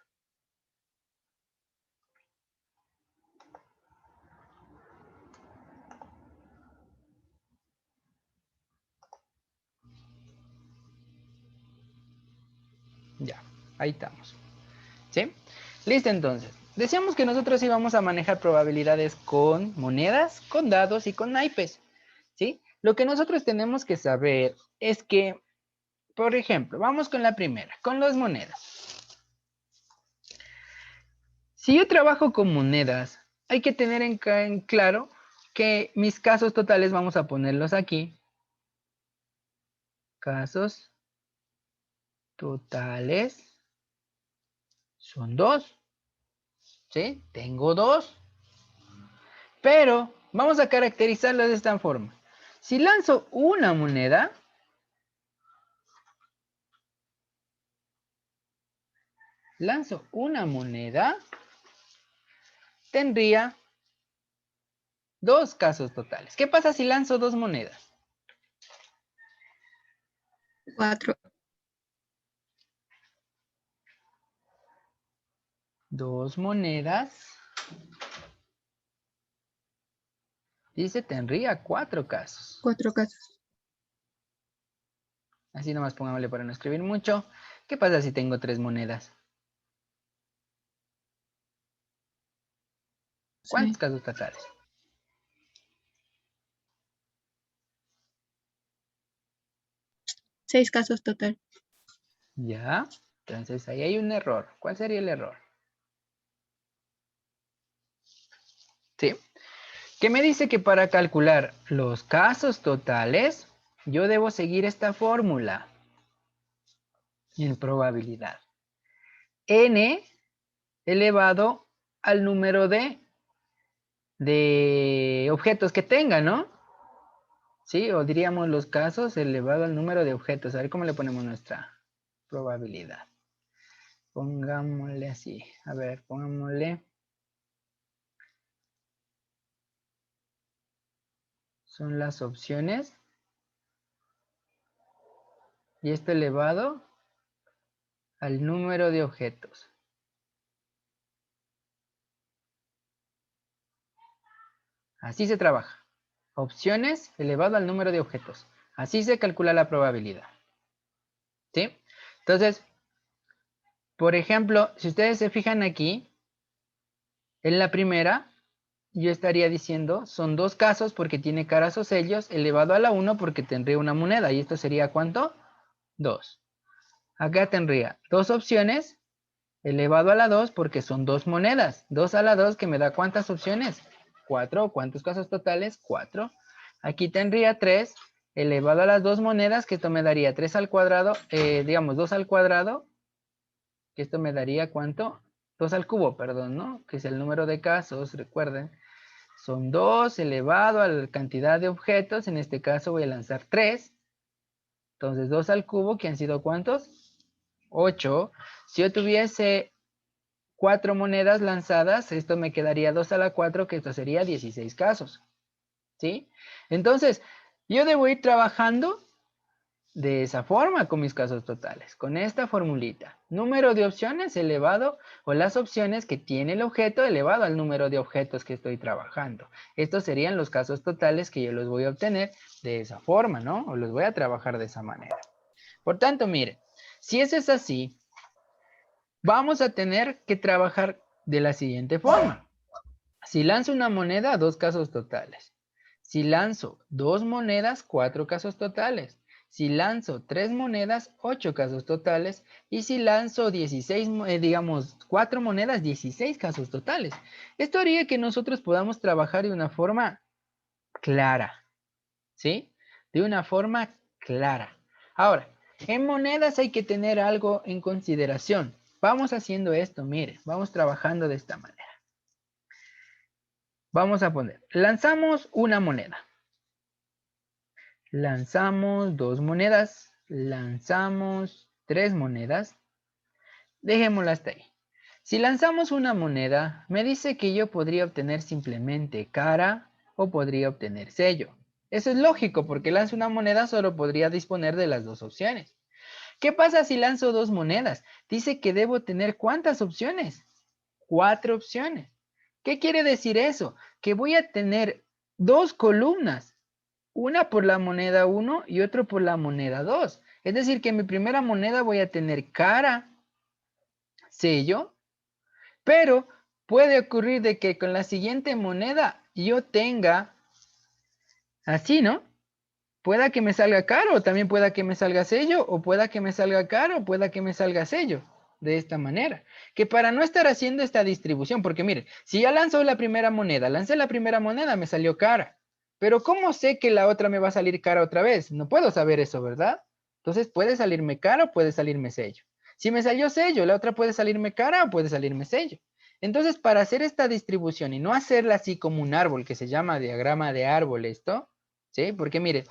Ya, ahí estamos. ¿Sí? Listo, entonces. Decíamos que nosotros íbamos a manejar probabilidades con monedas, con dados y con naipes. ¿Sí? Lo que nosotros tenemos que saber es que, por ejemplo, vamos con la primera, con las monedas. Si yo trabajo con monedas, hay que tener en claro que mis casos totales vamos a ponerlos aquí. Casos totales son 2. ¿Sí? Tengo 2. Pero vamos a caracterizarlo de esta forma. Si lanzo una moneda, tendría 2 casos totales. ¿Qué pasa si lanzo 2 monedas? 4. 2 monedas. Dice, tendría 4 casos. 4 casos. Así nomás pongámosle para no escribir mucho. ¿Qué pasa si tengo 3 monedas? ¿Cuántos Sí. casos totales? 6 casos total. Ya. Entonces ahí hay un error. ¿Cuál sería el error? ¿Sí? Que me dice que para calcular los casos totales, yo debo seguir esta fórmula en probabilidad. N elevado al número de objetos que tenga, ¿no? Sí, o diríamos los casos elevado al número de objetos. A ver cómo le ponemos nuestra probabilidad. Pongámosle así. A ver, pongámosle. Son las opciones. Y esto elevado al número de objetos. Así se trabaja. Opciones elevado al número de objetos. Así se calcula la probabilidad. ¿Sí? Entonces, por ejemplo, si ustedes se fijan aquí, en la primera, yo estaría diciendo, son 2 casos porque tiene caras o sellos, elevado a la 1 porque tendría una moneda. ¿Y esto sería cuánto? 2. Acá tendría 2 opciones, elevado a la 2 porque son 2 monedas. 2 a la 2 que me da ¿cuántas opciones? 4. ¿Cuántos casos totales? 4. Aquí tendría 3 elevado a las 2 monedas, que esto me daría 3 al cuadrado, digamos 2 al cuadrado, que esto me daría ¿cuánto? 2 al cubo, perdón, ¿no? Que es el número de casos, recuerden. Son 2 elevado a la cantidad de objetos, en este caso voy a lanzar 3. Entonces 2 al cubo, que han sido ¿cuántos? 8. Si yo tuviese 4 monedas lanzadas, esto me quedaría 2 a la 4, que esto sería 16 casos. ¿Sí? Entonces, yo debo ir trabajando de esa forma con mis casos totales, con esta formulita. Número de opciones elevado, o las opciones que tiene el objeto elevado al número de objetos que estoy trabajando. Estos serían los casos totales que yo los voy a obtener de esa forma, ¿no? O los voy a trabajar de esa manera. Por tanto, miren, si eso es así, vamos a tener que trabajar de la siguiente forma. Si lanzo una moneda, 2 casos totales. Si lanzo 2 monedas, 4 casos totales. Si lanzo 3 monedas, 8 casos totales. Y si lanzo 16, digamos, 4 monedas, 16 casos totales. Esto haría que nosotros podamos trabajar de una forma clara. ¿Sí? De una forma clara. Ahora, en monedas hay que tener algo en consideración. Vamos haciendo esto, mire, vamos trabajando de esta manera. Vamos a poner, lanzamos una moneda. Lanzamos 2 monedas. Lanzamos 3 monedas. Dejémosla hasta ahí. Si lanzamos una moneda, me dice que yo podría obtener simplemente cara o podría obtener sello. Eso es lógico, porque lanzo una moneda solo podría disponer de las 2 opciones. ¿Qué pasa si lanzo 2 monedas? Dice que debo tener ¿cuántas opciones? 4 opciones. ¿Qué quiere decir eso? Que voy a tener 2 columnas. Una por la moneda 1 y otra por la moneda 2. Es decir, que en mi primera moneda voy a tener cara, sello, pero puede ocurrir de que con la siguiente moneda yo tenga así, ¿no? Pueda que me salga caro, o también pueda que me salga sello, o pueda que me salga caro, o pueda que me salga sello. De esta manera. Que para no estar haciendo esta distribución, porque miren, si ya lanzo la primera moneda, lancé la primera moneda, me salió cara. Pero ¿cómo sé que la otra me va a salir cara otra vez? No puedo saber eso, ¿verdad? Entonces puede salirme cara o puede salirme sello. Si me salió sello, la otra puede salirme cara o puede salirme sello. Entonces, para hacer esta distribución y no hacerla así como un árbol, que se llama diagrama de árbol esto, ¿sí? Porque mire,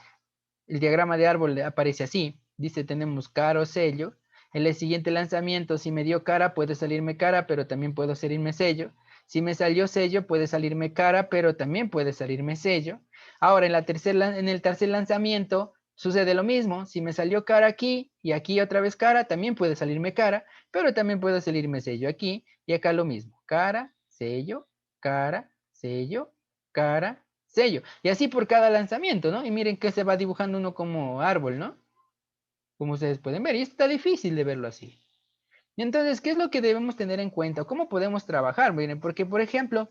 el diagrama de árbol aparece así. Dice, tenemos cara o sello. En el siguiente lanzamiento, si me dio cara, puede salirme cara, pero también puede salirme sello. Si me salió sello, puede salirme cara, pero también puede salirme sello. Ahora, en el tercer lanzamiento, sucede lo mismo. Si me salió cara aquí y aquí otra vez cara, también puede salirme cara, pero también puede salirme sello aquí y acá lo mismo. Cara, sello, cara, sello. Y así por cada lanzamiento, ¿no? Y miren que se va dibujando uno como árbol, ¿no? Como ustedes pueden ver. Y esto está difícil de verlo así. Y entonces, ¿qué es lo que debemos tener en cuenta? ¿Cómo podemos trabajar? Miren, porque, por ejemplo,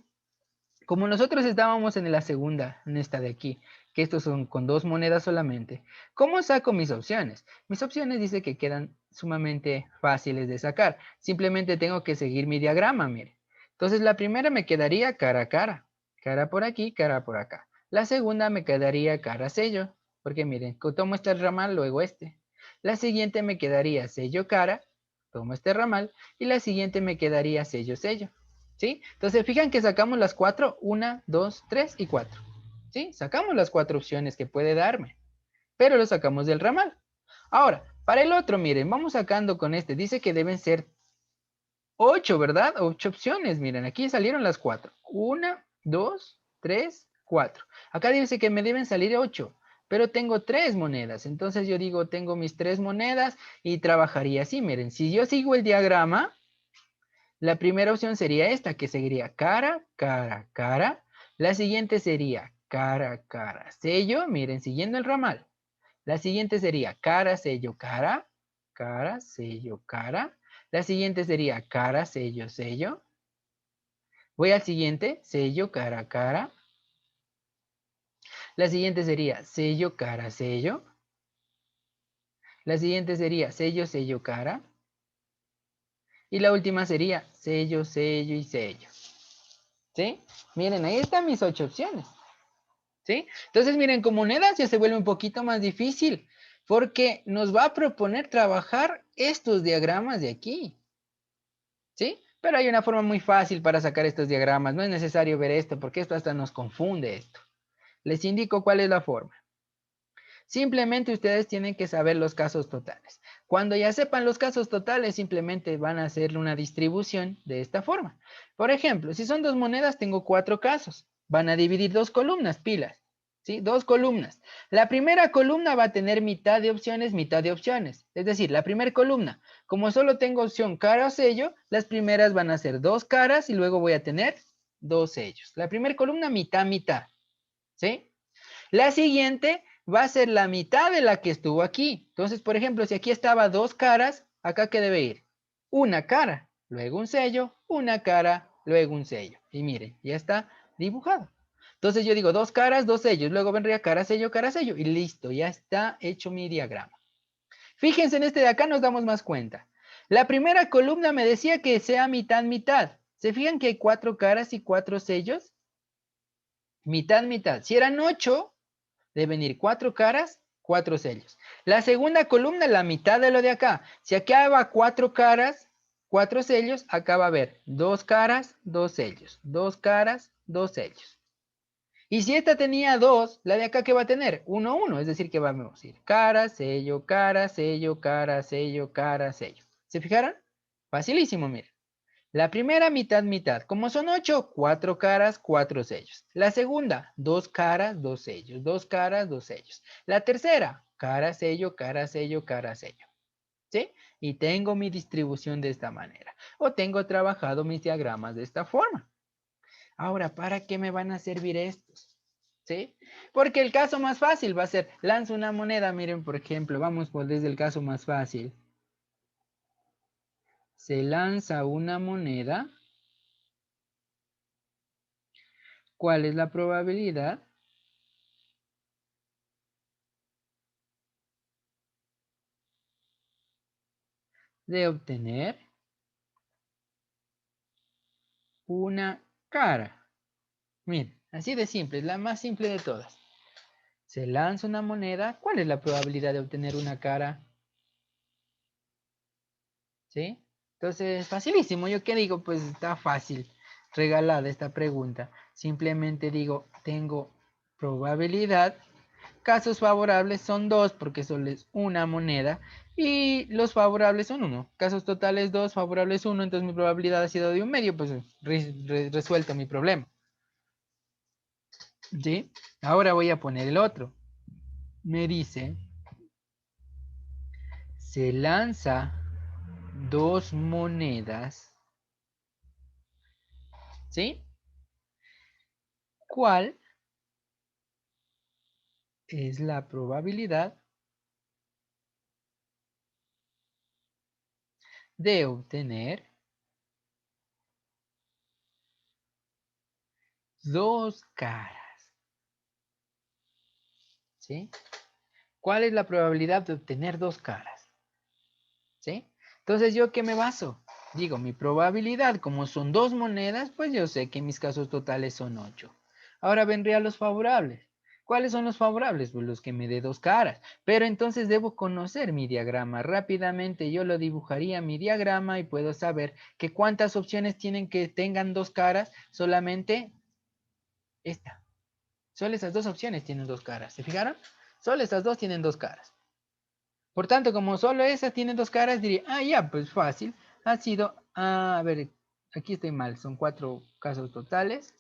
como nosotros estábamos en la segunda, en esta de aquí, que estos son con 2 monedas solamente, ¿cómo saco mis opciones? Mis opciones dice que quedan sumamente fáciles de sacar. Simplemente tengo que seguir mi diagrama, miren. Entonces, la primera me quedaría cara a cara. Cara por aquí, cara por acá. La segunda me quedaría cara sello, porque miren, tomo este ramal, luego este. La siguiente me quedaría sello cara, tomo este ramal, y la siguiente me quedaría sello sello. ¿Sí? Entonces, fijan que sacamos las 4, 1, 2, 3 y 4. ¿Sí? Sacamos las 4 opciones que puede darme, pero lo sacamos del ramal. Ahora, para el otro, miren, vamos sacando con este. Dice que deben ser 8, ¿verdad? 8 opciones, miren, aquí salieron las 4. 1, 2, 3, 4. Acá dice que me deben salir 8, pero tengo 3 monedas. Entonces yo digo, tengo mis 3 monedas y trabajaría así, miren. Si yo sigo el diagrama, la primera opción sería esta, que seguiría cara, cara, cara. La siguiente sería cara, cara, sello. Miren, siguiendo el ramal. La siguiente sería cara, sello, cara. Cara, sello, cara. La siguiente sería cara, sello, sello. Voy al siguiente, sello, cara, cara. La siguiente sería sello, cara, sello. La siguiente sería sello, sello, cara. Y la última sería sello, sello y sello. ¿Sí? Miren, ahí están mis 8 opciones. ¿Sí? Entonces, miren, con monedas ya se vuelve un poquito más difícil porque nos va a proponer trabajar estos diagramas de aquí. ¿Sí? Pero hay una forma muy fácil para sacar estos diagramas. No es necesario ver esto porque esto hasta nos confunde esto. Les indico cuál es la forma. Simplemente ustedes tienen que saber los casos totales. Cuando ya sepan los casos totales, simplemente van a hacer una distribución de esta forma. Por ejemplo, si son 2 monedas, tengo 4 casos. Van a dividir 2 columnas, pilas. ¿Sí? 2 columnas. La primera columna va a tener mitad de opciones, mitad de opciones. Es decir, la primera columna, como solo tengo opción cara o sello, las primeras van a ser 2 caras y luego voy a tener 2 sellos. La primera columna, mitad, mitad. ¿Sí? La siguiente va a ser la mitad de la que estuvo aquí. Entonces, por ejemplo, si aquí estaba 2 caras, ¿acá qué debe ir? Una cara, luego un sello, una cara, luego un sello. Y miren, ya está dibujado. Entonces yo digo 2 caras, 2 sellos, luego vendría cara, sello, y listo, ya está hecho mi diagrama. Fíjense en este de acá, nos damos más cuenta. La primera columna me decía que sea mitad, mitad. ¿Se fijan que hay 4 caras y 4 sellos? Mitad, mitad. Si eran 8, deben ir 4 caras, 4 sellos. La segunda columna, la mitad de lo de acá. Si acá va 4 caras, 4 sellos, acá va a haber 2 caras, 2 sellos. 2 caras, 2 sellos. Y si esta tenía 2, la de acá, ¿qué va a tener? 1, 1. Es decir, que vamos a ir cara, sello, cara, sello, cara, sello, cara, sello. ¿Se fijaron? Facilísimo, miren. La primera mitad, mitad. Como son 8, 4 caras, 4 sellos. La segunda, 2 caras, 2 sellos. 2 caras, 2 sellos. La tercera, cara, sello, cara, sello, cara, sello. ¿Sí? Y tengo mi distribución de esta manera. O tengo trabajado mis diagramas de esta forma. Ahora, ¿para qué me van a servir estos? ¿Sí? Porque el caso más fácil va a ser, lanzo una moneda, miren, por ejemplo, vamos por desde el caso más fácil. Se lanza una moneda. ¿Cuál es la probabilidad? De obtener una cara. Miren, así de simple, es la más simple de todas. Se lanza una moneda, ¿cuál es la probabilidad de obtener una cara? ¿Sí? Entonces, facilísimo. ¿Yo qué digo? Pues está fácil, regalada esta pregunta. Simplemente digo, tengo probabilidad. Casos favorables son 2 porque solo es una moneda. Y los favorables son 1. Casos totales 2, favorables 1. Entonces mi probabilidad ha sido de 1/2. Pues resuelto mi problema. ¿Sí? Ahora voy a poner el otro. Me dice, se lanza 2 monedas. ¿Sí? ¿Cuál es la probabilidad de obtener 2 caras? ¿Sí? ¿Cuál es la probabilidad de obtener 2 caras? ¿Sí? Entonces, ¿yo qué me baso? Digo, mi probabilidad, como son 2 monedas, pues yo sé que mis casos totales son 8. Ahora vendrían los favorables. ¿Cuáles son los favorables? Pues los que me dé 2 caras. Pero entonces debo conocer mi diagrama. Rápidamente yo lo dibujaría mi diagrama y puedo saber que cuántas opciones tienen que tengan 2 caras. Solamente esta. Solo esas 2 opciones tienen 2 caras. ¿Se fijaron? Solo estas 2 tienen 2 caras. Por tanto, como solo esa tiene 2 caras, diría, ya, pues fácil. Ha sido, a ver, aquí estoy mal, son 4 casos totales.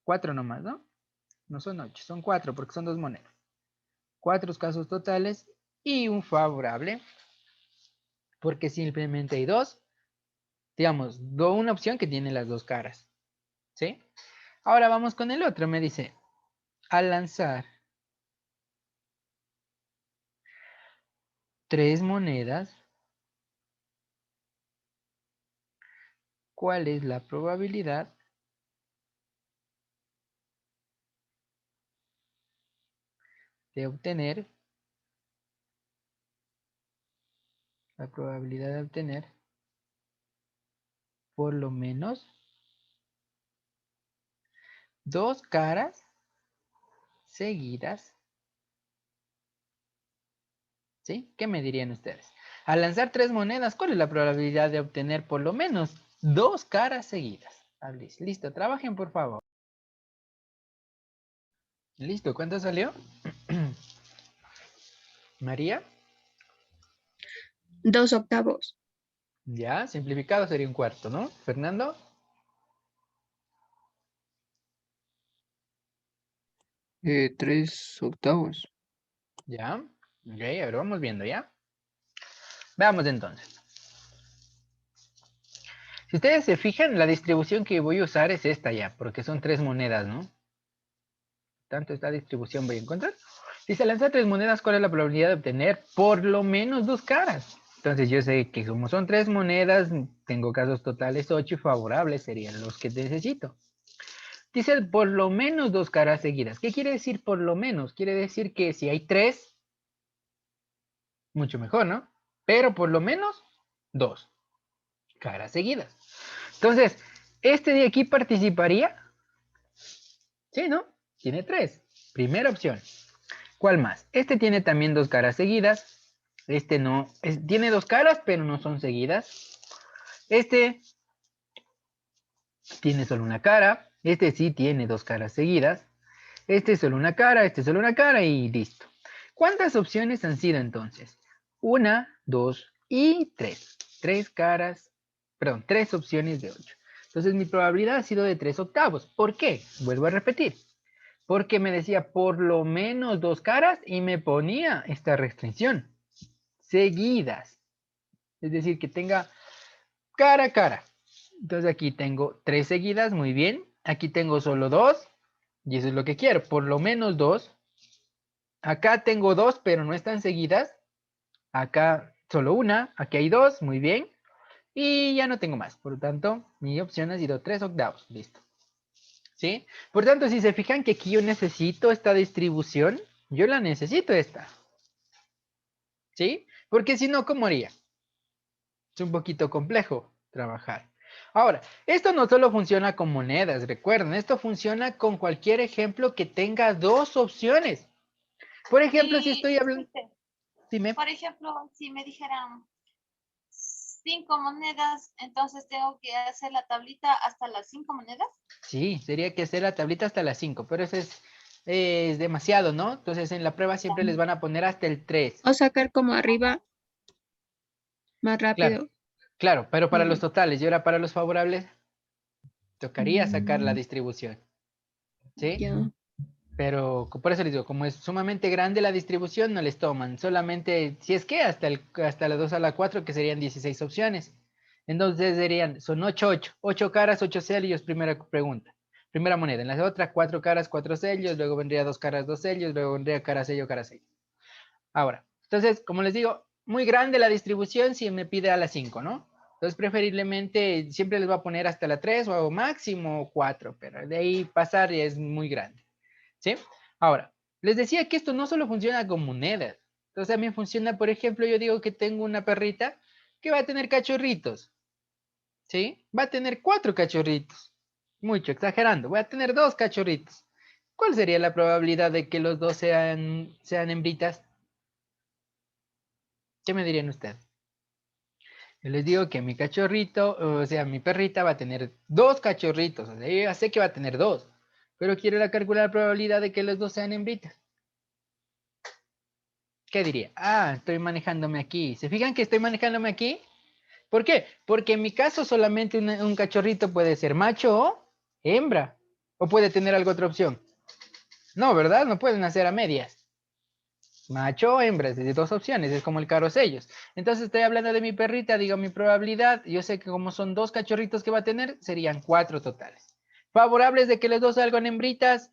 4 nomás, ¿no? No son 8, son 4 porque son 2 monedas. 4 casos totales y un favorable, porque simplemente hay 2, digamos, una opción que tiene las 2 caras. ¿Sí? Ahora vamos con el otro, me dice, al lanzar 3 monedas, ¿cuál es la probabilidad de obtener por lo menos 2 caras seguidas? ¿Sí? ¿Qué me dirían ustedes? Al lanzar 3 monedas, ¿cuál es la probabilidad de obtener por lo menos 2 caras seguidas? Listo, trabajen por favor. Listo, ¿cuánto salió? María, 2/8. ya, simplificado sería un cuarto, ¿no? Fernando, 3/8. ya. Ok, a ver, vamos viendo, ¿ya? Veamos entonces. Si ustedes se fijan, la distribución que voy a usar es esta ya, porque son 3 monedas, ¿no? Tanto esta distribución voy a encontrar. Si se lanza 3 monedas, ¿cuál es la probabilidad de obtener por lo menos 2 caras? Entonces yo sé que como son 3 monedas, tengo casos totales 8 y favorables serían los que necesito. Dice por lo menos 2 caras seguidas. ¿Qué quiere decir por lo menos? Quiere decir que si hay 3, mucho mejor, ¿no? Pero por lo menos 2 caras seguidas. Entonces, ¿este de aquí participaría? Sí, ¿no? Tiene 3. Primera opción. ¿Cuál más? Este tiene también 2 caras seguidas. Este no. Tiene 2 caras, pero no son seguidas. Este tiene solo una cara. Este sí tiene 2 caras seguidas. Este es solo una cara, este es solo una cara y listo. ¿Cuántas opciones han sido entonces? 1, 2 y 3. 3 caras, perdón, 3 opciones de 8. Entonces mi probabilidad ha sido de 3/8. ¿Por qué? Vuelvo a repetir. Porque me decía por lo menos 2 caras y me ponía esta restricción. Seguidas. Es decir, que tenga cara a cara. Entonces aquí tengo 3 seguidas, muy bien. Aquí tengo solo 2. Y eso es lo que quiero, por lo menos 2. Acá tengo 2, pero no están seguidas. Acá solo una, aquí hay 2, muy bien. Y ya no tengo más, por lo tanto, mi opción ha sido 3/8, listo. ¿Sí? Por tanto, si se fijan que aquí yo necesito esta distribución, yo la necesito esta. ¿Sí? Porque si no, ¿cómo haría? Es un poquito complejo trabajar. Ahora, esto no solo funciona con monedas, recuerden, esto funciona con cualquier ejemplo que tenga 2 opciones. Por ejemplo, si Y estoy hablando... disculpe, Dime. por ejemplo, si me dijeran 5 monedas, entonces tengo que hacer la tablita hasta las 5 monedas. Sí, sería que hacer la tablita hasta las 5, pero eso es demasiado, ¿no? Entonces en la prueba siempre les van a poner hasta el 3. O sacar como arriba más Claro, rápido. claro, pero para los Mm, totales y ahora para los favorables, tocaría sacar la mm, distribución, ¿sí? ya. Pero por eso les digo, como es sumamente grande la distribución, no les toman. Solamente, si es que hasta la 2 a la 4, que serían 16 opciones. Entonces serían, son 8, 8. 8 caras, 8 sellos, primera pregunta. Primera moneda. En la otra, 4 caras, 4 sellos. Luego vendría 2 caras, 2 sellos. Luego vendría cara, sello, cara, sello. Ahora, entonces, como les digo, muy grande la distribución si me pide a la 5, ¿no? Entonces, preferiblemente, siempre les va a poner hasta la 3 o máximo 4, pero de ahí pasar ya es muy grande. ¿Sí? Ahora, les decía que esto no solo funciona con monedas. Entonces también funciona, por ejemplo, yo digo que tengo una perrita que va a tener cachorritos. ¿Sí? Va a tener 4 cachorritos. Mucho, exagerando. Voy a tener 2 cachorritos. ¿Cuál sería la probabilidad de que los dos sean hembritas? ¿Qué me dirían ustedes? Yo les digo que mi cachorrito, o sea, mi perrita va a tener 2 cachorritos. O sea, yo ya sé que va a tener 2. Pero quiero calcular la probabilidad de que los dos sean hembritas. ¿Qué diría? Ah, estoy manejándome aquí. ¿Se fijan que estoy manejándome aquí? ¿Por qué? Porque en mi caso solamente un cachorrito puede ser macho o hembra. ¿O puede tener alguna otra opción? No, ¿verdad? No pueden hacer a medias. Macho o hembra, es de 2 opciones, es como el caros ellos. Entonces estoy hablando de mi perrita, digo mi probabilidad, yo sé que como son 2 cachorritos que va a tener, serían 4 totales. Favorables de que los dos salgan hembritas,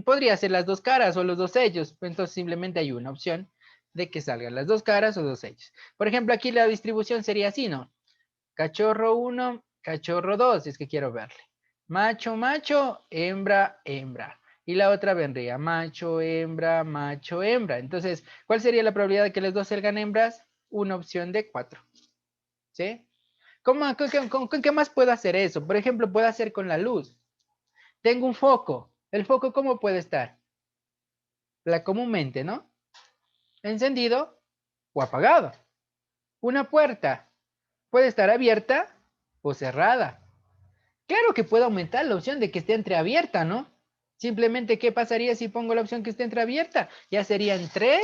podría ser las 2 caras o los 2 sellos, entonces simplemente hay una opción de que salgan las 2 caras o 2 sellos. Por ejemplo, aquí la distribución sería así, ¿no? Cachorro 1, cachorro 2, si es que quiero verle. Macho, macho, hembra, hembra. Y la otra vendría macho, hembra, macho, hembra. Entonces, ¿cuál sería la probabilidad de que los dos salgan hembras? Una opción de 4. ¿Sí? ¿Con qué más puedo hacer eso? Por ejemplo, puedo hacer con la luz. Tengo un foco. ¿El foco cómo puede estar? La comúnmente, ¿no? Encendido o apagado. Una puerta puede estar abierta o cerrada. Claro que puede aumentar la opción de que esté entreabierta, ¿no? Simplemente, ¿qué pasaría si pongo la opción que está entreabierta? Ya serían 3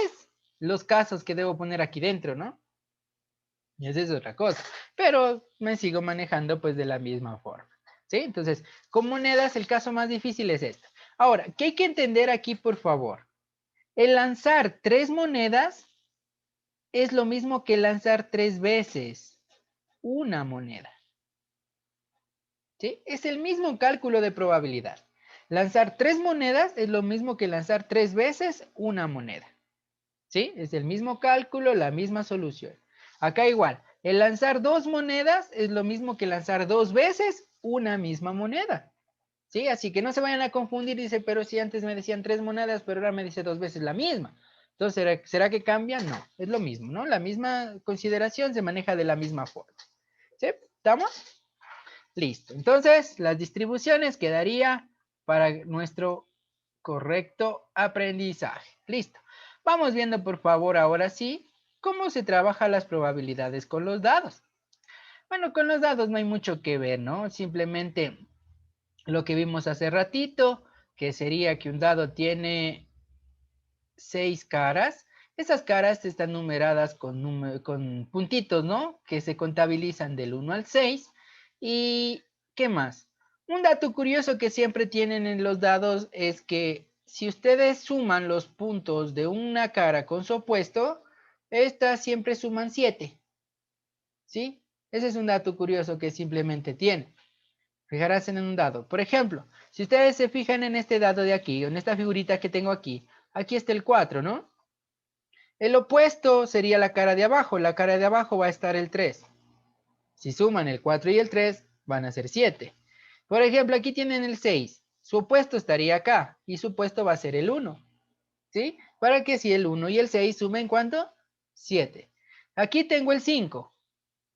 los casos que debo poner aquí dentro, ¿no? Y esa es otra cosa. Pero me sigo manejando pues de la misma forma. ¿Sí? Entonces, con monedas el caso más difícil es este. Ahora, ¿qué hay que entender aquí, por favor? El lanzar 3 monedas es lo mismo que lanzar 3 veces una moneda. ¿Sí? Es el mismo cálculo de probabilidad. Lanzar 3 monedas es lo mismo que lanzar 3 veces una moneda. ¿Sí? Es el mismo cálculo, la misma solución. Acá igual, el lanzar 2 monedas es lo mismo que lanzar 2 veces una misma moneda. ¿Sí? Así que no se vayan a confundir, dice, pero si antes me decían 3 monedas, pero ahora me dice 2 veces la misma. Entonces, ¿será que cambia? No, es lo mismo, ¿no? La misma consideración se maneja de la misma forma. ¿Sí? ¿Estamos? Listo. Entonces, las distribuciones quedaría para nuestro correcto aprendizaje. Listo. Vamos viendo, por favor, ahora sí, cómo se trabajan las probabilidades con los dados. Bueno, con los dados no hay mucho que ver, ¿no? Simplemente lo que vimos hace ratito, que sería que un dado tiene 6 caras. Esas caras están numeradas con puntitos, ¿no? Que se contabilizan del 1 al 6. ¿Y qué más? Un dato curioso que siempre tienen en los dados es que si ustedes suman los puntos de una cara con su opuesto, estas siempre suman 7. ¿Sí? Ese es un dato curioso que simplemente tiene. Fijarás en un dado. Por ejemplo, si ustedes se fijan en este dado de aquí, en esta figurita que tengo aquí, aquí está el 4, ¿no? El opuesto sería la cara de abajo. La cara de abajo va a estar el 3. Si suman el 4 y el 3, van a ser 7. Por ejemplo, aquí tienen el 6. Su opuesto estaría acá y su opuesto va a ser el 1. ¿Sí? Para que si el 1 y el 6 sumen, ¿cuánto? 7. Aquí tengo el 5.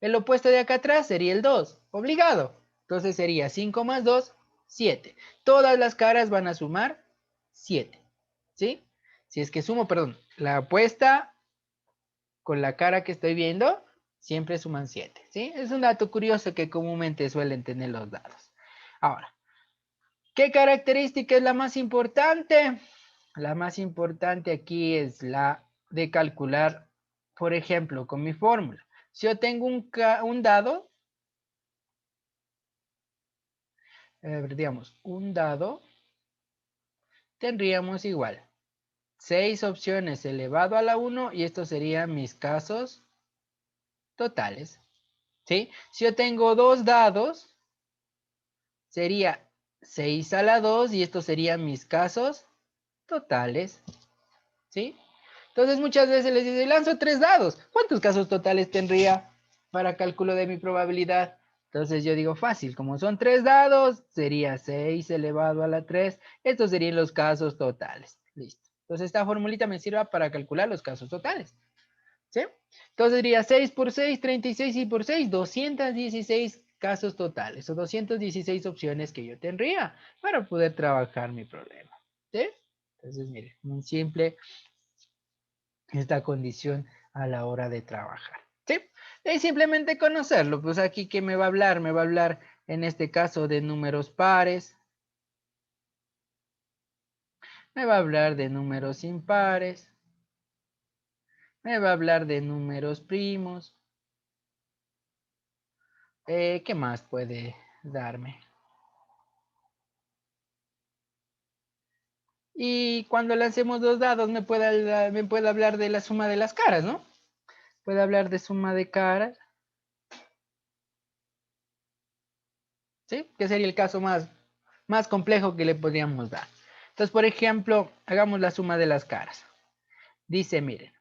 El opuesto de acá atrás sería el 2. Obligado. Entonces sería 5 más 2, 7. Todas las caras van a sumar 7. ¿Sí? Si es que sumo, perdón, la apuesta con la cara que estoy viendo, siempre suman 7. ¿Sí? Es un dato curioso que comúnmente suelen tener los dados. Ahora, ¿qué característica es la más importante? La más importante aquí es la de calcular, por ejemplo, con mi fórmula. Si yo tengo un dado, digamos, un dado, tendríamos igual 6 opciones elevado a la 1 y estos serían mis casos totales. ¿Sí? Si yo tengo 2 dados, sería 6 a la 2 y estos serían mis casos totales. ¿Sí? Entonces muchas veces les dice, lanzo 3 dados. ¿Cuántos casos totales tendría para cálculo de mi probabilidad? Entonces yo digo fácil, como son 3 dados, sería 6 elevado a la 3. Estos serían los casos totales. Listo. Entonces esta formulita me sirve para calcular los casos totales. ¿Sí? Entonces diría 6 por 6, 36 y por 6, 216 casos totales o 216 opciones que yo tendría para poder trabajar mi problema. ¿Sí? Entonces, mire, muy simple esta condición a la hora de trabajar. ¿Sí? Y simplemente conocerlo. Pues aquí, ¿qué me va a hablar? Me va a hablar en este caso de números pares. Me va a hablar de números impares. Me va a hablar de números primos. ¿Qué más puede darme? Y cuando lancemos 2 dados me puede hablar de la suma de las caras, ¿no? Puede hablar de suma de caras. ¿Sí? Que sería el caso más complejo que le podríamos dar. Entonces, por ejemplo, hagamos la suma de las caras. Dice, miren.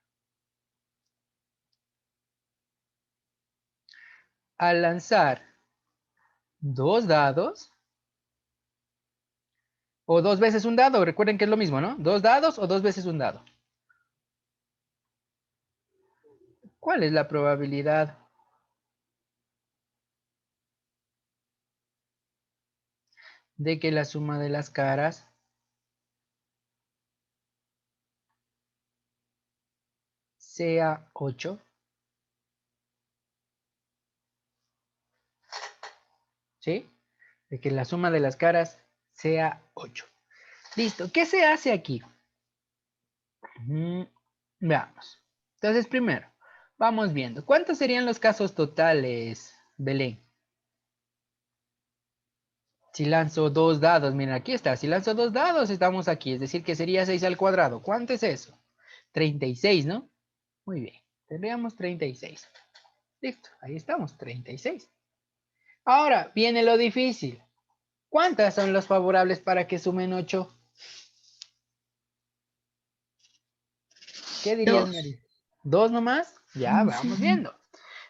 Al lanzar 2 dados, o 2 veces un dado, recuerden que es lo mismo, ¿no? 2 dados o 2 veces un dado. ¿Cuál es la probabilidad de que la suma de las caras sea 8? ¿Sí? De que la suma de las caras sea 8. Listo. ¿Qué se hace aquí? Veamos. Entonces, primero, vamos viendo. ¿Cuántos serían los casos totales, Belén? Si lanzo 2 dados, miren, aquí está. Si lanzo 2 dados, estamos aquí. Es decir, que sería 6 al cuadrado. ¿Cuánto es eso? 36, ¿no? Muy bien. Tendríamos 36. Listo. Ahí estamos, 36. Ahora, viene lo difícil. ¿Cuántas son los favorables para que sumen 8? ¿Qué dirías, 2. Mari? ¿2 nomás? Ya, vamos viendo.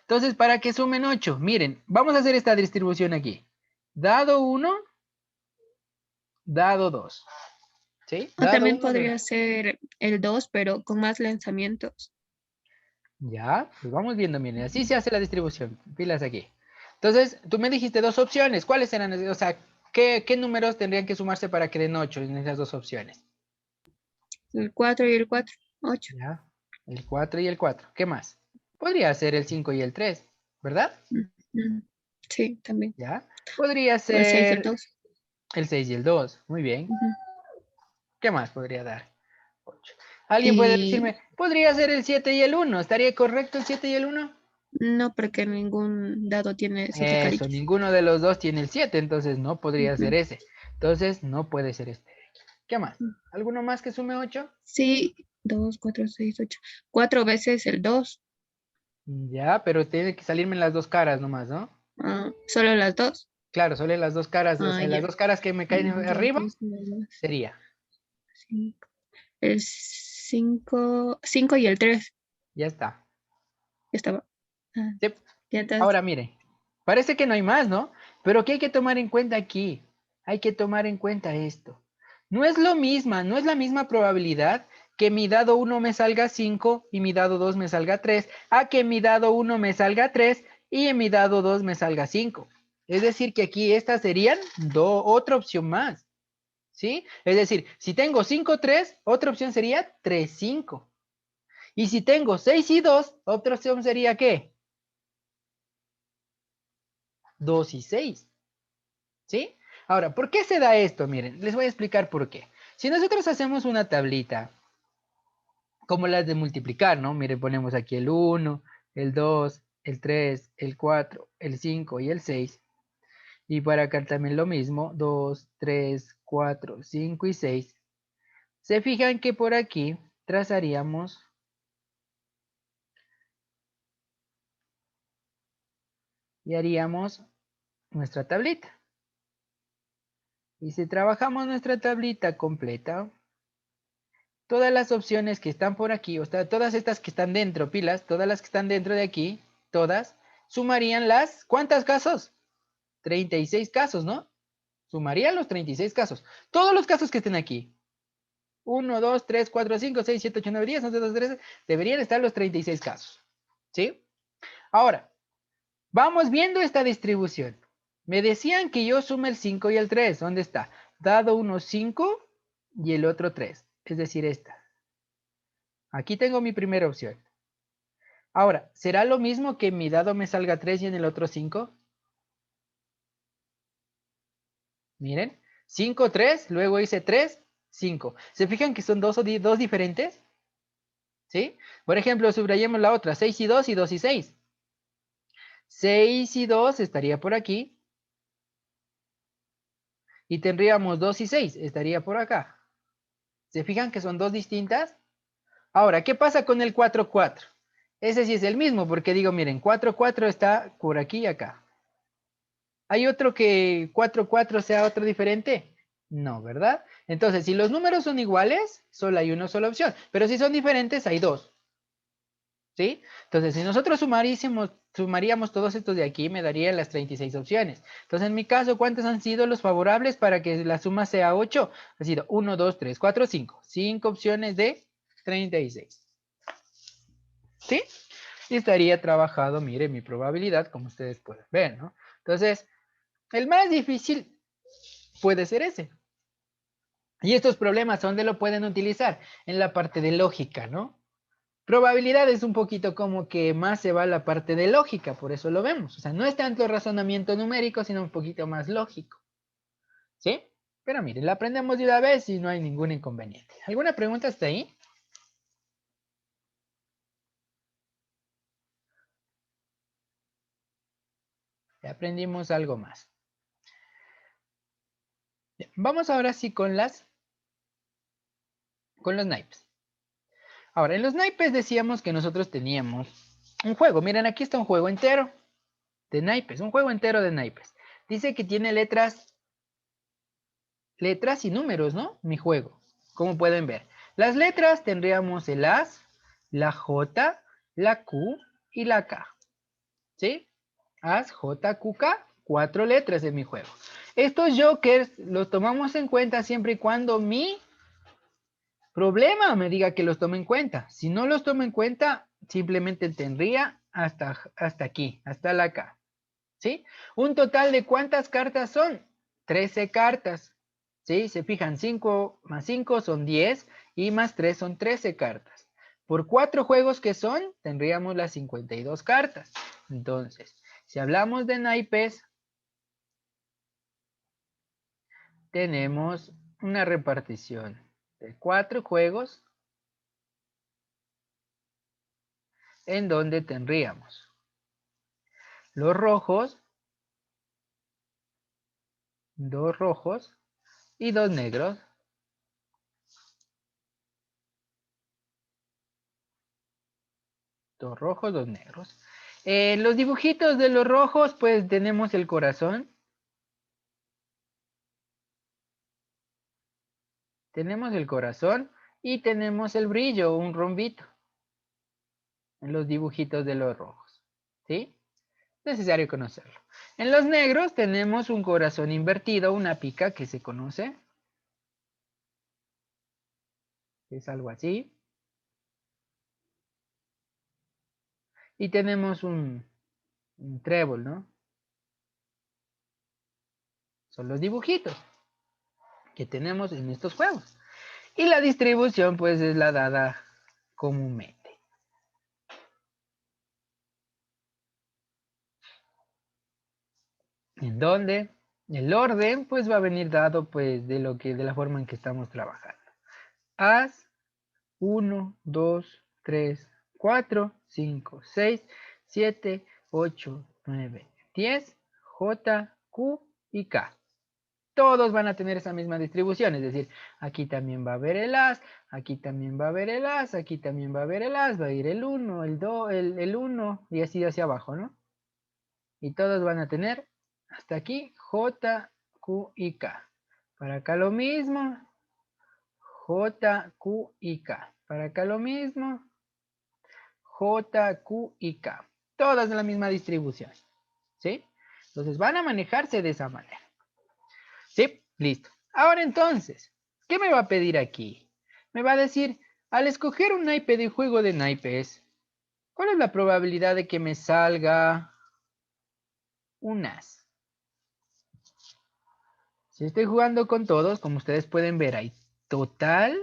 Entonces, para que sumen 8, miren, vamos a hacer esta distribución aquí. Dado 1, dado 2. ¿Sí? O Dado también 1, podría ser el 2, pero con más lanzamientos. Ya, pues vamos viendo, miren, así se hace la distribución. Pilas aquí. Entonces, tú me dijiste 2 opciones. ¿Cuáles eran? O sea, ¿qué números tendrían que sumarse para que den 8 en esas 2 opciones? El 4 y el 4, 8. Ya, el 4 y el 4. ¿Qué más? Podría ser el 5 y el 3, ¿verdad? Sí, también. Ya. Podría O el 6 y el ser 2. el 6 y el 2. Muy bien. Ujú. ¿Qué más podría dar? 8. ¿Alguien puede Y decirme? Podría ser el 7 y el 1. ¿Estaría correcto el 7 y el 1? no, porque ningún dado tiene 7 Eso, caritas. ninguno de los dos tiene el 7, entonces no podría ser Ujú. ese. Entonces no puede ser este. ¿Qué más? ¿Alguno más que sume 8? Sí, 2, 4, 6, 8. 4 veces el 2. Ya, pero tiene que salirme en las dos caras nomás, ¿no? Solo las 2. Claro, solo en las dos caras, o sea, las Ya. dos caras que me caen Ya, arriba entonces, sería. el 5 y el 3. Ya está. Ya estaba. Sí. Ya está. Ahora mire, parece que no hay más, ¿no? Pero ¿qué hay que tomar en cuenta aquí? Hay que tomar en cuenta esto. No es no es la misma probabilidad que mi dado 1 me salga 5 y mi dado 2 me salga 3, a que mi dado 1 me salga 3 y en mi dado 2 me salga 5. Es decir, que aquí estas serían otra opción más, ¿sí? Es decir, si tengo 5, 3, otra opción sería 3, 5. Y si tengo 6 y 2, otra opción sería ¿qué? 2 y 6. ¿Sí? Ahora, ¿por qué se da esto? Miren, les voy a explicar por qué. Si nosotros hacemos una tablita, como las de multiplicar, ¿no? Miren, ponemos aquí el 1, el 2, el 3, el 4, el 5 y el 6. Y para acá también lo mismo, 2, 3, 4, 5 y 6. Se fijan que por aquí trazaríamos y haríamos nuestra tablita. Y si trabajamos nuestra tablita completa, todas las opciones que están por aquí, o sea, todas estas que están dentro, pilas, todas las que están dentro de aquí, todas, sumarían ¿cuántos casos? 36 casos, ¿no? Sumarían los 36 casos. Todos los casos que estén aquí. 1, 2, 3, 4, 5, 6, 7, 8, 9, 10, 11, 12, 13, deberían estar los 36 casos. ¿Sí? Ahora, vamos viendo esta distribución. Me decían que yo sume el 5 y el 3. ¿Dónde está? Dado uno 5 y el otro 3. Es decir, esta. Aquí tengo mi primera opción. Ahora, ¿será lo mismo que en mi dado me salga 3 y en el otro 5? Miren, 5, 3, luego hice 3, 5. ¿Se fijan que son dos diferentes? ¿Sí? Por ejemplo, subrayemos la otra, 6 y 2 y 2 y 6. 6 y 2 estaría por aquí. Y tendríamos 2 y 6, estaría por acá. ¿Se fijan que son dos distintas? Ahora, ¿qué pasa con el 4, 4? Ese sí es el mismo, porque digo, miren, 4, 4 está por aquí y acá. ¿Hay otro que 4, 4 sea otro diferente? No, ¿verdad? Entonces, si los números son iguales, solo hay una sola opción. Pero si son diferentes, hay dos. ¿Sí? Entonces, si nosotros sumaríamos todos estos de aquí, me darían las 36 opciones. Entonces, en mi caso, ¿cuántos han sido los favorables para que la suma sea 8? Ha sido 1, 2, 3, 4, 5. 5 opciones de 36. ¿Sí? Y estaría trabajado, mire, mi probabilidad, como ustedes pueden ver, ¿no? Entonces, el más difícil puede ser ese. Y estos problemas, ¿dónde lo pueden utilizar? En la parte de lógica, ¿no? Probabilidad es un poquito como que más se va a la parte de lógica, por eso lo vemos. O sea, no es tanto razonamiento numérico, sino un poquito más lógico. ¿Sí? Pero miren, la aprendemos de una vez y no hay ningún inconveniente. ¿Alguna pregunta hasta ahí? Ya aprendimos algo más. Bien, vamos ahora sí con los naipes. Ahora, en los naipes decíamos que nosotros teníamos un juego. Miren, aquí está un juego entero de naipes, un juego entero de naipes. Dice que tiene letras y números, ¿no? Mi juego, como pueden ver. Las letras tendríamos el as, la j, la q y la k. ¿Sí? As, j, q, k, 4 letras en mi juego. Estos jokers los tomamos en cuenta siempre y cuando mi problema me diga que los tome en cuenta. Si no los tomo en cuenta, simplemente tendría hasta aquí, hasta la K. ¿Sí? Un total de ¿cuántas cartas son? 13 cartas. ¿Sí? Se fijan, 5 más 5 son 10 y más 3 son 13 cartas. Por 4 juegos que son, tendríamos las 52 cartas. Entonces, si hablamos de naipes, tenemos una repartición de 4 juegos en donde tendríamos los rojos, 2 rojos y 2 negros. Dos rojos, 2 negros. Los dibujitos de los rojos, pues tenemos el corazón. Tenemos el corazón y tenemos el brillo, un rombito. En los dibujitos de los rojos. ¿Sí? Necesario conocerlo. En los negros tenemos un corazón invertido, una pica que se conoce. Es algo así. Y tenemos un trébol, ¿no? Son los dibujitos que tenemos en estos juegos. Y la distribución, pues, es la dada comúnmente. En donde el orden, pues, va a venir dado, pues, de la forma en que estamos trabajando. As, 1, 2, 3, 4, 5, 6, 7, 8, 9, 10, J, Q y K. Todos van a tener esa misma distribución, es decir, aquí también va a haber el as, aquí también va a haber el as, aquí también va a haber el as, va a ir el 1, el 2, el 1 y así hacia abajo, ¿no? Y todos van a tener hasta aquí J, Q y K. Para acá lo mismo, J, Q y K. Para acá lo mismo, J, Q y K. Todas en la misma distribución, ¿sí? Entonces van a manejarse de esa manera. ¿Sí? Listo. Ahora entonces, ¿qué me va a pedir aquí? Me va a decir, al escoger un naipe de juego de naipes, ¿cuál es la probabilidad de que me salga un as? Si estoy jugando con todos, como ustedes pueden ver, hay total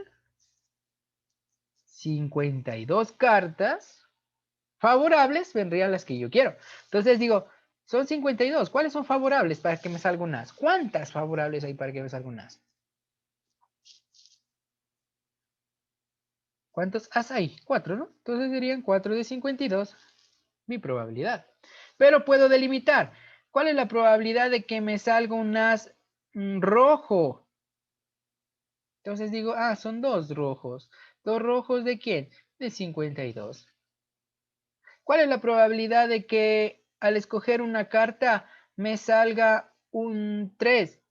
52 cartas favorables, vendrían las que yo quiero. Entonces digo, son 52, ¿cuáles son favorables para que me salga un as? ¿Cuántas favorables hay para que me salga un as? ¿Cuántos as hay? 4, ¿no? Entonces serían 4 de 52, mi probabilidad. Pero puedo delimitar. ¿Cuál es la probabilidad de que me salga un as rojo? Entonces digo, son 2 rojos. ¿2 rojos de quién? De 52. ¿Cuál es la probabilidad de que al escoger una carta me salga un 3?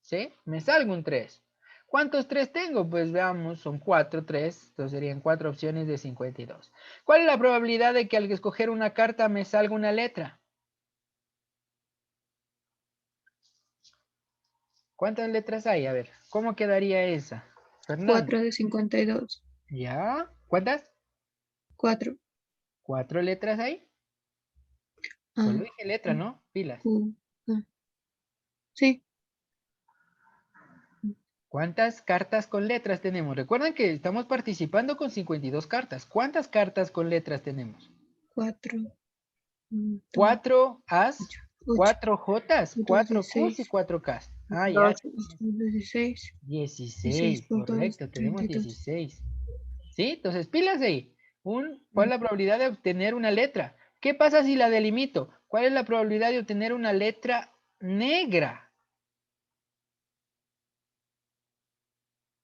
¿Sí? Me salga un 3. ¿Cuántos 3 tengo? Pues veamos, son 4, 3. Entonces serían 4 opciones de 52. ¿Cuál es la probabilidad de que al escoger una carta me salga una letra? ¿Cuántas letras hay? A ver, ¿cómo quedaría esa? Fernando. 4 de 52. ¿Ya? ¿Cuántas? 4. 4 letras hay. Solo dije letra, ¿no? Pilas. Sí. ¿Cuántas cartas con letras tenemos? Recuerden que estamos participando con 52 cartas. ¿Cuántas cartas con letras tenemos? 4. 4 as 4 Jotas, 4 Qs y 16. 4 Ks. Ah, ya. 16. 16, correcto, tenemos 16.232. 16. ¿Sí? Entonces, pilas ahí. ¿Cuál es la probabilidad de obtener una letra? ¿Qué pasa si la delimito? ¿Cuál es la probabilidad de obtener una letra negra?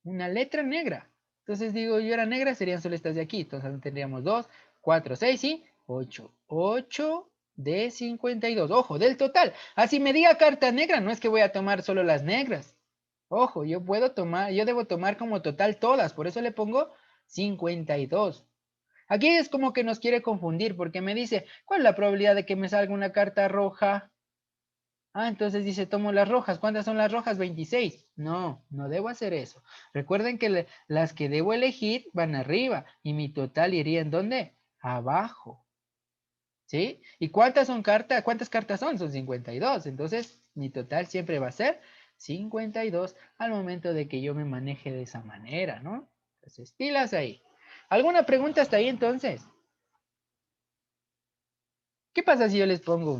Una letra negra. Entonces digo, yo era negra, serían solo estas de aquí. Entonces tendríamos 2, 4, 6 y 8. 8 de 52. Ojo, del total. Así me diga carta negra, no es que voy a tomar solo las negras. Ojo, yo debo tomar como total todas, por eso le pongo 52. Aquí es como que nos quiere confundir, porque me dice, ¿cuál es la probabilidad de que me salga una carta roja? Ah, entonces dice, tomo las rojas. ¿Cuántas son las rojas? 26. No, no debo hacer eso. Recuerden que las que debo elegir van arriba, y mi total iría ¿en dónde? Abajo. ¿Sí? ¿Y cuántas son cartas? ¿Cuántas cartas son? Son 52. Entonces, mi total siempre va a ser 52 al momento de que yo me maneje de esa manera, ¿no? Entonces, pilas ahí. ¿Alguna pregunta hasta ahí entonces? ¿Qué pasa si yo les pongo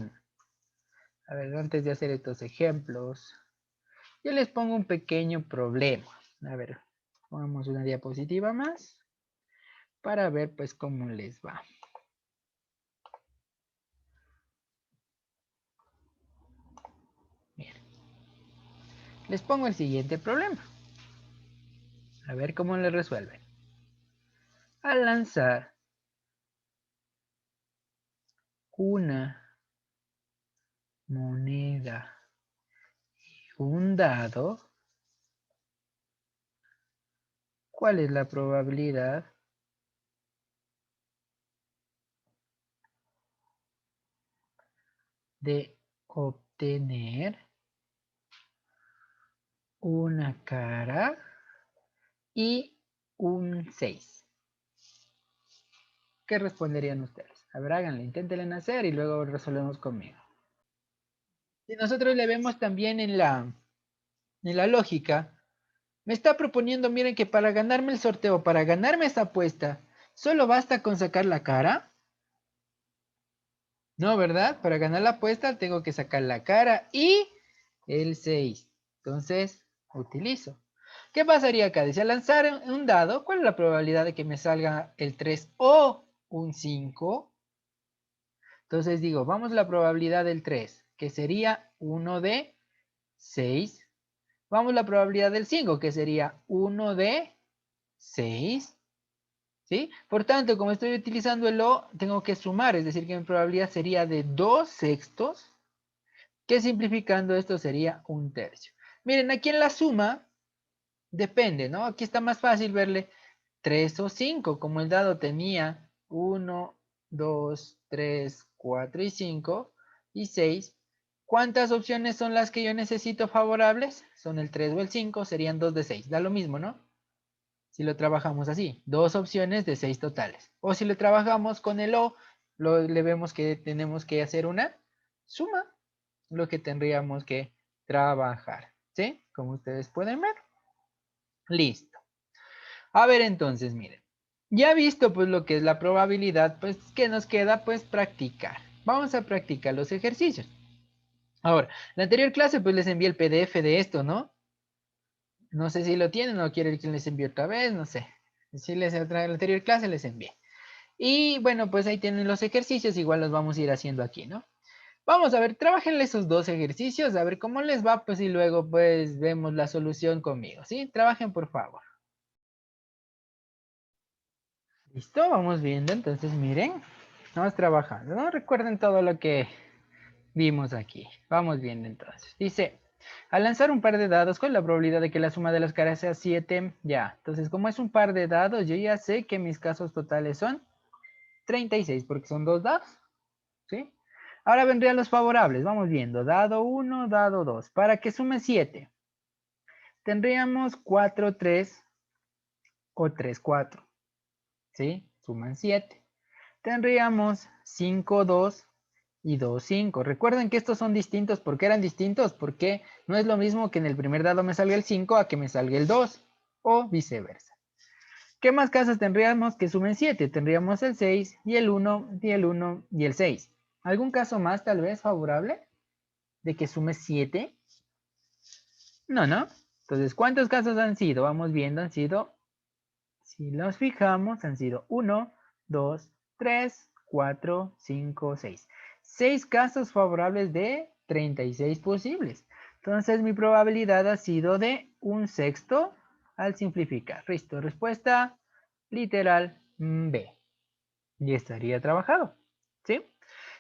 a ver, antes de hacer estos ejemplos, yo les pongo un pequeño problema. A ver, pongamos una diapositiva más para ver pues cómo les va. Bien. Les pongo el siguiente problema. A ver cómo le resuelven. Al lanzar una moneda y un dado, ¿cuál es la probabilidad de obtener una cara y un 6? ¿Qué responderían ustedes? A ver, háganle, inténtenle hacer y luego resolvemos conmigo. Si nosotros le vemos también en la lógica, me está proponiendo, miren, que para ganarme el sorteo, para ganarme esta apuesta, ¿solo basta con sacar la cara? No, ¿verdad? Para ganar la apuesta tengo que sacar la cara y el 6. Entonces, utilizo. ¿Qué pasaría acá? Dice, al lanzar un dado, ¿cuál es la probabilidad de que me salga el 3 o un 5? Entonces digo, vamos a la probabilidad del 3, que sería 1 de 6. Vamos a la probabilidad del 5, que sería 1 de 6. ¿Sí? Por tanto, como estoy utilizando el O, tengo que sumar, es decir, que mi probabilidad sería de 2 sextos, que simplificando esto sería un tercio. Miren, aquí en la suma, depende, ¿no? Aquí está más fácil verle 3 o 5, como el dado tenía 1, 2, 3, 4 y 5 y 6. ¿Cuántas opciones son las que yo necesito favorables? Son el 3 o el 5, serían 2 de 6. Da lo mismo, ¿no? Si lo trabajamos así, 2 opciones de 6 totales. O si lo trabajamos con el O, le vemos que tenemos que hacer una suma, lo que tendríamos que trabajar. ¿Sí? Como ustedes pueden ver. Listo. A ver entonces, miren. Ya visto pues lo que es la probabilidad, pues que nos queda pues practicar. Vamos a practicar los ejercicios. Ahora, la anterior clase pues les envié el PDF de esto, ¿no? No sé si lo tienen o quieren que les envíe otra vez, no sé. Si les la anterior clase les envié. Y bueno, pues ahí tienen los ejercicios, igual los vamos a ir haciendo aquí, ¿no? Vamos a ver, trabajen esos dos ejercicios, a ver cómo les va, pues y luego pues vemos la solución conmigo, ¿sí? Trabajen por favor. Listo, vamos viendo, entonces miren, vamos trabajando, ¿no? Recuerden todo lo que vimos aquí. Vamos viendo entonces. Dice, al lanzar un par de dados, ¿cuál es la probabilidad de que la suma de las caras sea 7? Ya, entonces como es un par de dados, yo ya sé que mis casos totales son 36, porque son dos dados, ¿sí? Ahora vendrían los favorables, vamos viendo, dado 1, dado 2, para que sume 7. Tendríamos 4, 3 o 3, 4, ¿sí? Suman 7. Tendríamos 5, 2 y 2, 5. Recuerden que estos son distintos. ¿Por qué eran distintos? Porque no es lo mismo que en el primer dado me salga el 5 a que me salga el 2 o viceversa. ¿Qué más casos tendríamos que sumen 7? Tendríamos el 6 y el 1 y el 1 y el 6. ¿Algún caso más tal vez favorable? de que sume 7? No, ¿no? Entonces, ¿cuántos casos han sido? Vamos viendo, han sido, si los fijamos, han sido 1, 2, 3, 4, 5, 6. 6 casos favorables de 36 posibles. Entonces, mi probabilidad ha sido de 1/6 al simplificar. Listo, respuesta literal B. Y estaría trabajado, ¿sí?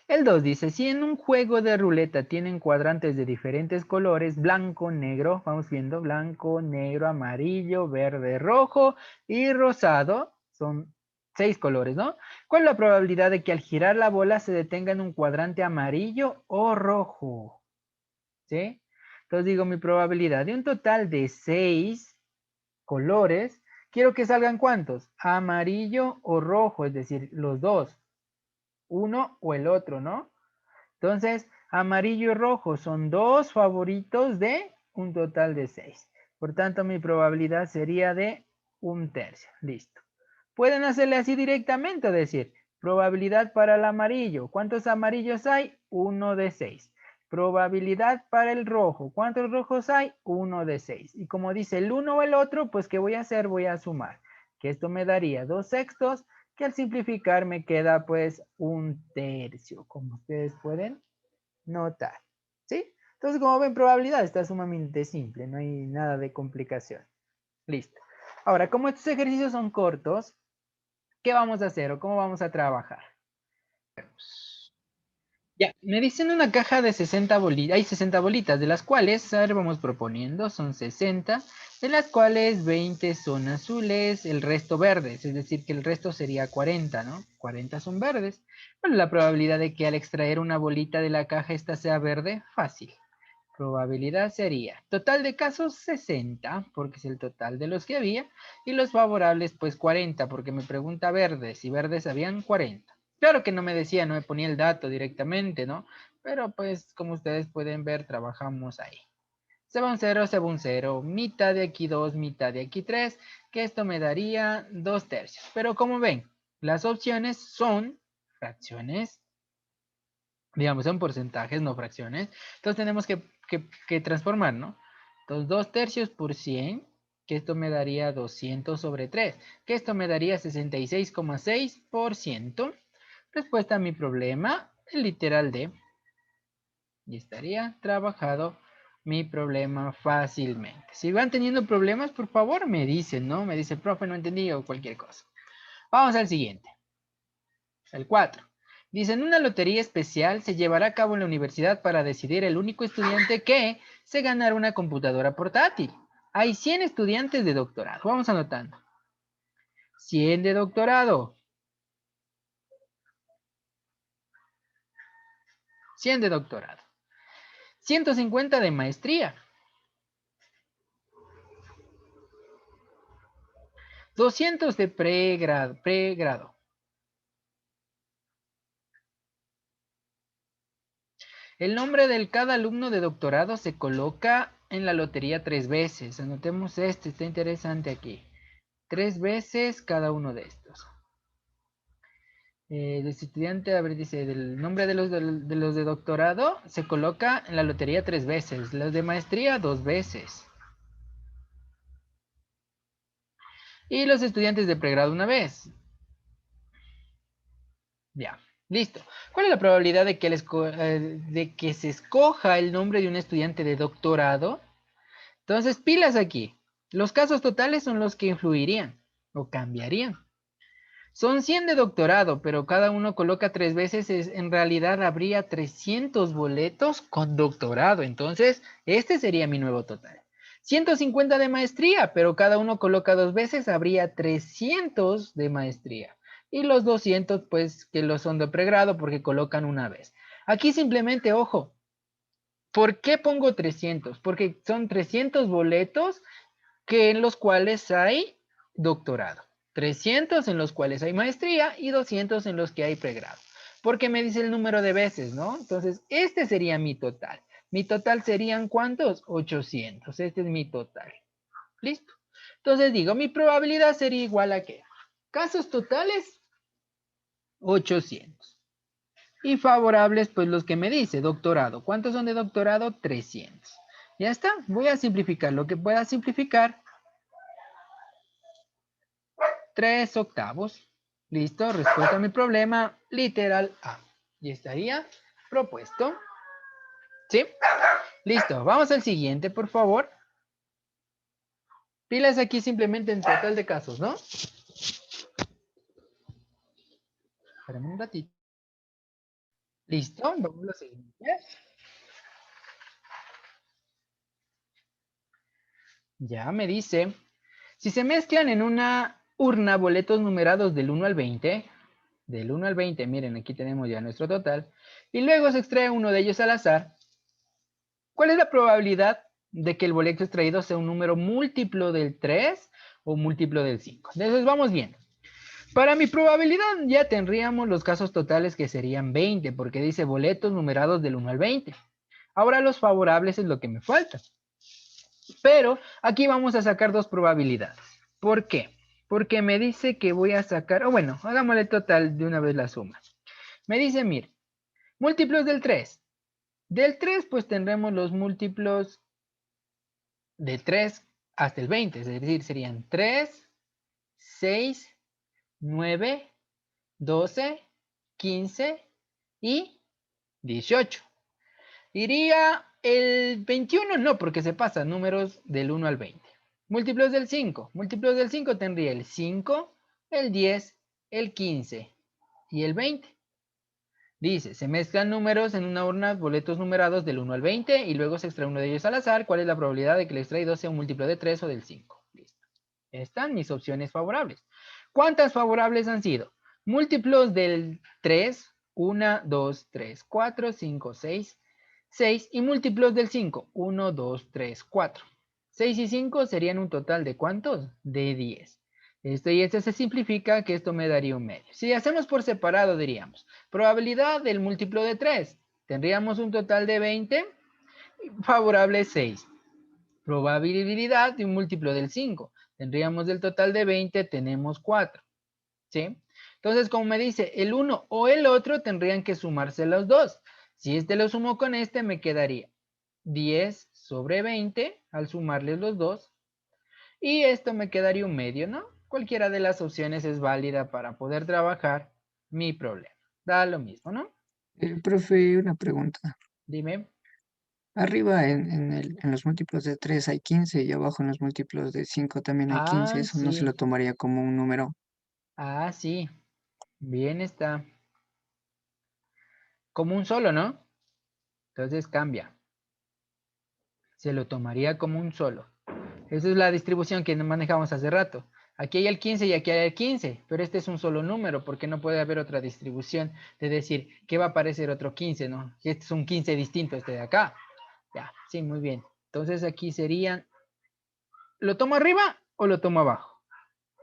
El 2 dice, si en un juego de ruleta tienen cuadrantes de diferentes colores, blanco, negro, vamos viendo, blanco, negro, amarillo, verde, rojo y rosado, son 6 colores, ¿no? ¿Cuál es la probabilidad de que al girar la bola se detenga en un cuadrante amarillo o rojo? ¿Sí? Entonces digo, mi probabilidad de un total de 6 colores, quiero que salgan ¿cuántos? Amarillo o rojo, es decir, los dos. Uno o el otro, ¿no? Entonces, amarillo y rojo son 2 favoritos de un total de 6. Por tanto, mi probabilidad sería de 1/3. Listo. Pueden hacerle así directamente, decir, probabilidad para el amarillo. ¿Cuántos amarillos hay? 1 de 6. Probabilidad para el rojo. ¿Cuántos rojos hay? 1 de 6. Y como dice el uno o el otro, pues ¿qué voy a hacer? Voy a sumar. Que esto me daría 2/6, que al simplificar me queda pues 1/3, como ustedes pueden notar. ¿Sí? Entonces, como ven, probabilidad está sumamente simple, no hay nada de complicación. Listo. Ahora, como estos ejercicios son cortos, ¿qué vamos a hacer o cómo vamos a trabajar? Ya, me dicen una caja de 60 bolitas, hay 60 bolitas, de las cuales, a ver, vamos proponiendo, son 60, de las cuales 20 son azules, el resto verdes, es decir, que el resto sería 40, ¿no? 40 son verdes. ¿Cuál es la probabilidad de que al extraer una bolita de la caja esta sea verde? Fácil. Probabilidad sería, total de casos 60, porque es el total de los que había, y los favorables pues 40, porque me pregunta verdes, y verdes habían 40. Claro que no me decía, no me ponía el dato directamente, ¿no? Pero pues como ustedes pueden ver, trabajamos ahí. Se va un 0, se va un 0, mitad de aquí 2, mitad de aquí 3, que esto me daría 2/3. Pero como ven, las opciones son fracciones, digamos, son porcentajes, no fracciones. Entonces tenemos que transformar, ¿no? Entonces 2/3 por 100, que esto me daría 200 sobre 3, que esto me daría 66,6%. Respuesta a mi problema, el literal D. Y estaría trabajado mi problema fácilmente. Si van teniendo problemas, por favor me dicen, ¿no? Me dice, profe, no entendí o cualquier cosa. Vamos al siguiente. El 4. Dice, en una lotería especial se llevará a cabo en la universidad para decidir el único estudiante que se ganará una computadora portátil. Hay 100 estudiantes de doctorado. Vamos anotando. 100 de doctorado. 100 de doctorado. 150 de maestría. 200 de pregrado. El nombre de cada alumno de doctorado se coloca en la lotería 3 veces. Anotemos este, está interesante aquí. 3 veces cada uno de estos. De estudiante, a ver, dice, el nombre de los de doctorado se coloca en la lotería 3 veces. Los de maestría 2 veces. Y los estudiantes de pregrado 1 vez. Ya, listo. ¿Cuál es la probabilidad de que se escoja el nombre de un estudiante de doctorado? Entonces, pilas aquí. Los casos totales son los que influirían o cambiarían. Son 100 de doctorado, pero cada uno coloca 3 veces. En realidad habría 300 boletos con doctorado. Entonces, este sería mi nuevo total. 150 de maestría, pero cada uno coloca 2 veces. Habría 300 de maestría. Y los 200, pues, que los son de pregrado porque colocan 1 vez. Aquí simplemente, ojo, ¿por qué pongo 300? Porque son 300 boletos en los cuales hay doctorado. 300 en los cuales hay maestría y 200 en los que hay pregrado. Porque me dice el número de veces, ¿no? Entonces, este sería mi total. Mi total serían ¿cuántos? 800. Este es mi total. ¿Listo? Entonces digo, mi probabilidad sería igual a ¿qué? Casos totales, 800. Y favorables, pues los que me dice, doctorado. ¿Cuántos son de doctorado? 300. Ya está, voy a simplificar lo que pueda simplificar. 3/8. Listo, respuesta a mi problema, literal A. Y estaría propuesto. ¿Sí? Listo, vamos al siguiente, por favor. Pilas aquí simplemente en total de casos, ¿no? Espérame un ratito. Listo, vamos a lo siguiente. Ya me dice, si se mezclan en una urna boletos numerados del 1 al 20, del 1 al 20, miren, aquí tenemos ya nuestro total, y luego se extrae uno de ellos al azar, ¿cuál es la probabilidad de que el boleto extraído sea un número múltiplo del 3 o múltiplo del 5? Entonces vamos bien. Para mi probabilidad ya tendríamos los casos totales que serían 20, porque dice boletos numerados del 1 al 20. Ahora los favorables es lo que me falta. Pero aquí vamos a sacar dos probabilidades. ¿Por qué? Porque me dice que voy a sacar, o bueno, hagámosle total de una vez la suma. Me dice, mire, múltiplos del 3. Del 3 pues tendremos los múltiplos de 3 hasta el 20, es decir, serían 3, 6, 9, 12, 15 y 18. Iría el 21, no, porque se pasan números del 1 al 20. Múltiplos del 5. Múltiplos del 5 tendría el 5, el 10, el 15 y el 20. Dice, se mezclan números en una urna, boletos numerados del 1 al 20 y luego se extrae uno de ellos al azar. ¿Cuál es la probabilidad de que el extraído sea un múltiplo de 3 o del 5? Listo. Están mis opciones favorables. ¿Cuántas favorables han sido? Múltiplos del 3, 1, 2, 3, 4, 5, 6, 6 y múltiplos del 5, 1, 2, 3, 4. 6 y 5 serían un total de ¿cuántos? De 10. Esto y este se simplifica, que esto me daría un medio. Si hacemos por separado, diríamos, probabilidad del múltiplo de 3, tendríamos un total de 20, favorable 6. Probabilidad de un múltiplo del 5, tendríamos del total de 20, tenemos 4. ¿Sí? Entonces, como me dice, el uno o el otro tendrían que sumarse los dos. Si este lo sumo con este, me quedaría 10 sobre 20 al sumarles los dos. Y esto me quedaría un medio, ¿no? Cualquiera de las opciones es válida para poder trabajar mi problema. Da lo mismo, ¿no? Profe, una pregunta. Dime. Arriba en los múltiplos de 3 hay 15 y abajo en los múltiplos de 5 también hay 15. Ah, Eso no se sí. lo tomaría como un número. Ah, sí. Bien está. Como un solo, ¿no? Entonces cambia. Se lo tomaría como un solo. Esa es la distribución que manejamos hace rato. Aquí hay el 15 y aquí hay el 15, pero este es un solo número porque no puede haber otra distribución de decir que va a aparecer otro 15, ¿no? Y este es un 15 distinto este de acá. Ya, sí, muy bien. Entonces aquí serían, ¿lo tomo arriba o lo tomo abajo?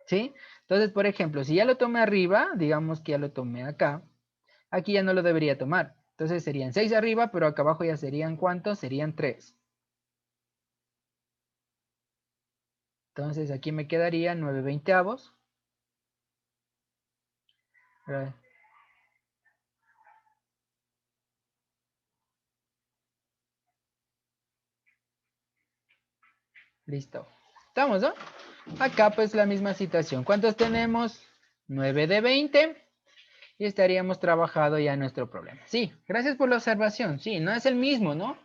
¿Sí? Entonces, por ejemplo, si ya lo tomé arriba, digamos que ya lo tomé acá, aquí ya no lo debería tomar. Entonces serían 6 arriba, pero acá abajo ya serían ¿cuántos? Serían 3. Entonces aquí me quedaría 9/20. Listo. ¿Estamos, no? Acá pues la misma situación. ¿Cuántos tenemos? 9 de 20. Y estaríamos trabajando ya nuestro problema. Sí, gracias por la observación. Sí, no es el mismo, ¿no?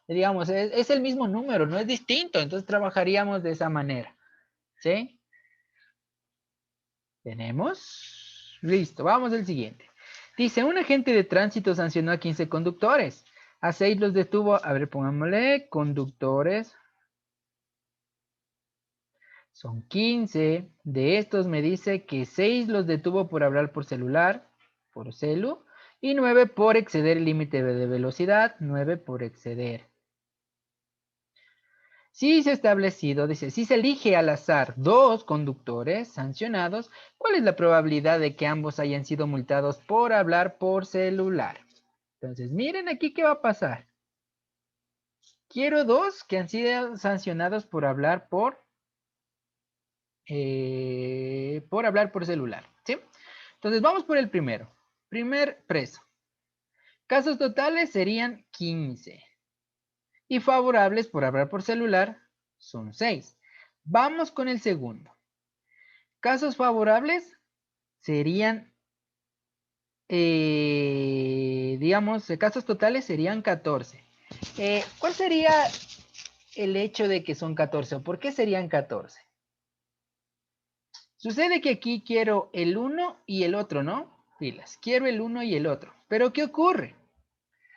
Digamos, es el mismo número, no es distinto. Entonces trabajaríamos de esa manera. ¿Sí? Tenemos. Listo, vamos al siguiente. Dice, un agente de tránsito sancionó a 15 conductores. A 6 los detuvo. A ver, pongámosle conductores. Son 15. De estos me dice que 6 los detuvo por hablar por celular, por celu, y 9 por exceder el límite de velocidad, 9 por exceder. Si se ha establecido, dice, si se elige al azar 2 conductores sancionados, ¿cuál es la probabilidad de que ambos hayan sido multados por hablar por celular? Entonces, miren aquí qué va a pasar. Quiero 2 que han sido sancionados por hablar por hablar por celular, ¿sí? Entonces vamos por el primero. Primer preso. Casos totales serían 15. Y favorables por hablar por celular son 6. Vamos con el segundo. Casos favorables serían, digamos, casos totales serían 14. ¿Cuál sería el hecho de que son 14? ¿O por qué serían 14? Sucede que aquí quiero el uno y el otro, ¿no? Pilas, quiero el uno y el otro. Pero ¿qué ocurre?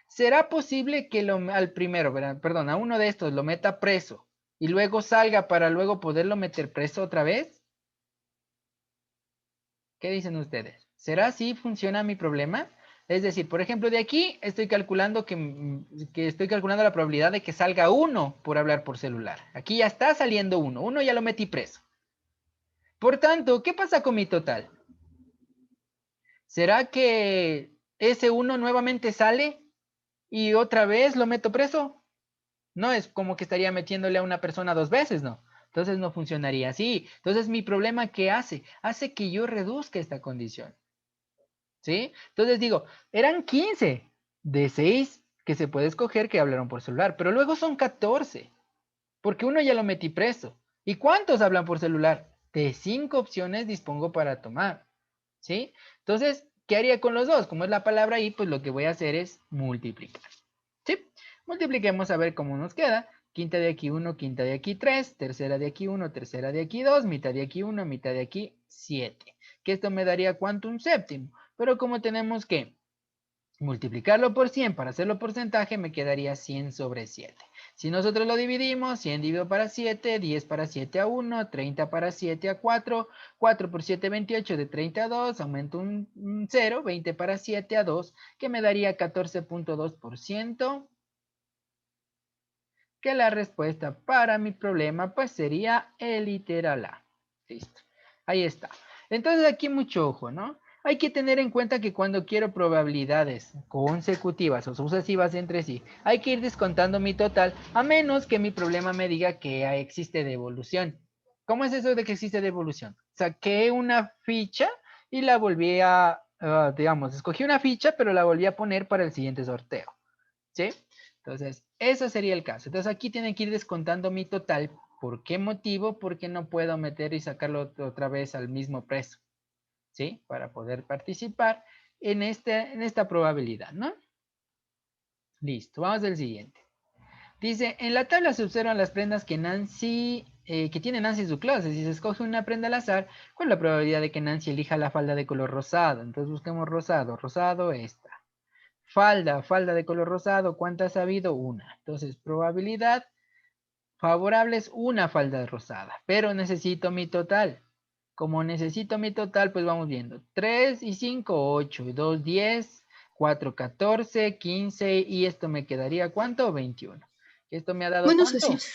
¿Será posible que al primero, perdón, a uno de estos lo meta preso y luego salga para luego poderlo meter preso otra vez? ¿Qué dicen ustedes? ¿Será así funciona mi problema? Es decir, por ejemplo, de aquí estoy calculando que estoy calculando la probabilidad de que salga uno por hablar por celular. Aquí ya está saliendo uno. Uno ya lo metí preso. Por tanto, ¿qué pasa con mi total? ¿Será que ese uno nuevamente sale y otra vez lo meto preso? No es como que estaría metiéndole a una persona 2 veces, ¿no? Entonces no funcionaría así. Entonces mi problema, ¿qué hace? Hace que yo reduzca esta condición. ¿Sí? Entonces digo, eran 15 de 6 que se puede escoger que hablaron por celular, pero luego son 14, porque uno ya lo metí preso. ¿Y cuántos hablan por celular? De 5 opciones dispongo para tomar. ¿Sí? Entonces, ¿qué haría con los dos? Como es la palabra ahí, pues lo que voy a hacer es multiplicar. ¿Sí? Multipliquemos a ver cómo nos queda. Quinta de aquí 1, quinta de aquí 3, tercera de aquí 1, tercera de aquí 2, mitad de aquí 1, mitad de aquí 7. Que esto me daría ¿cuánto? Un séptimo. Pero como tenemos que multiplicarlo por 100 para hacerlo porcentaje, me quedaría 100 sobre 7. Si nosotros lo dividimos, 100 dividido para 7, 10 para 7 a 1, 30 para 7 a 4, 4 por 7, 28, de 30 a 2, aumento un 0, 20 para 7 a 2, que me daría 14.2%, que la respuesta para mi problema pues sería el literal A. Listo, ahí está. Entonces aquí mucho ojo, ¿no? Hay que tener en cuenta que cuando quiero probabilidades consecutivas o sucesivas entre sí, hay que ir descontando mi total, a menos que mi problema me diga que existe devolución. ¿Cómo es eso de que existe devolución? Saqué una ficha y la volví a, digamos, escogí una ficha, pero la volví a poner para el siguiente sorteo. ¿Sí? Entonces, eso sería el caso. Entonces, aquí tienen que ir descontando mi total. ¿Por qué motivo? Porque no puedo meter y sacarlo otra vez al mismo precio. ¿Sí? Para poder participar en esta probabilidad, ¿no? Listo, vamos al siguiente. Dice, en la tabla se observan las prendas que que tiene Nancy en su closet. Si se escoge una prenda al azar, ¿cuál es la probabilidad de que Nancy elija la falda de color rosado? Entonces busquemos rosado. Rosado, esta. Falda de color rosado, ¿cuántas ha habido? Una. Entonces, probabilidad favorable es una falda rosada, pero necesito mi total. Como necesito mi total, pues vamos viendo. 3 y 5, 8, 2, 10, 4, 14, 15, y esto me quedaría, ¿cuánto? 21. ¿Esto me ha dado Bueno, cuánto? socios.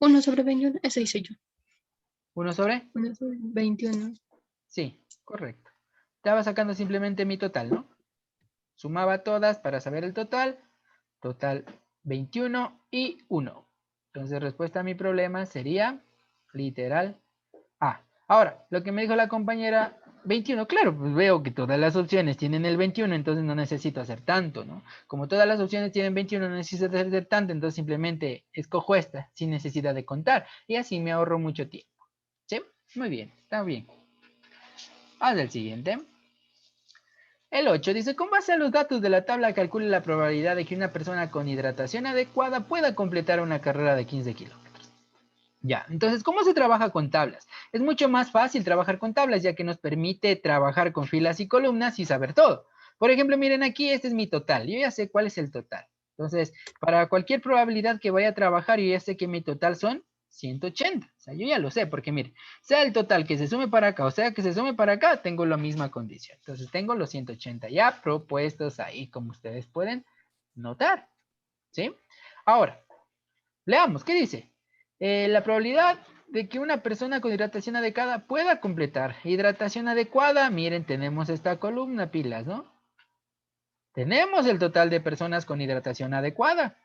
1 sobre 21, ese hice yo. ¿1 sobre? 1 sobre 21. Sí, correcto. Estaba sacando simplemente mi total, ¿no? Sumaba todas para saber el total. Total 21 y 1. Entonces, respuesta a mi problema sería literal A. Ahora, lo que me dijo la compañera, 21, claro, pues veo que todas las opciones tienen el 21, entonces no necesito hacer tanto, ¿no? Como todas las opciones tienen 21, no necesito hacer tanto, entonces simplemente escojo esta sin necesidad de contar. Y así me ahorro mucho tiempo. ¿Sí? Muy bien, está bien. Vamos al siguiente. El 8 dice, con base a los datos de la tabla, calcule la probabilidad de que una persona con hidratación adecuada pueda completar una carrera de 15 kilómetros. Ya, entonces, ¿cómo se trabaja con tablas? Es mucho más fácil trabajar con tablas, ya que nos permite trabajar con filas y columnas y saber todo. Por ejemplo, miren aquí, este es mi total. Yo ya sé cuál es el total. Entonces, para cualquier probabilidad que vaya a trabajar, yo ya sé que mi total son 180. O sea, yo ya lo sé, porque miren, sea el total que se sume para acá, o sea que se sume para acá, tengo la misma condición. Entonces, tengo los 180 ya propuestos ahí, como ustedes pueden notar. ¿Sí? Ahora, leamos, ¿qué dice? La probabilidad de que una persona con hidratación adecuada pueda completar. Hidratación adecuada, miren, tenemos esta columna, pilas, ¿no? Tenemos el total de personas con hidratación adecuada.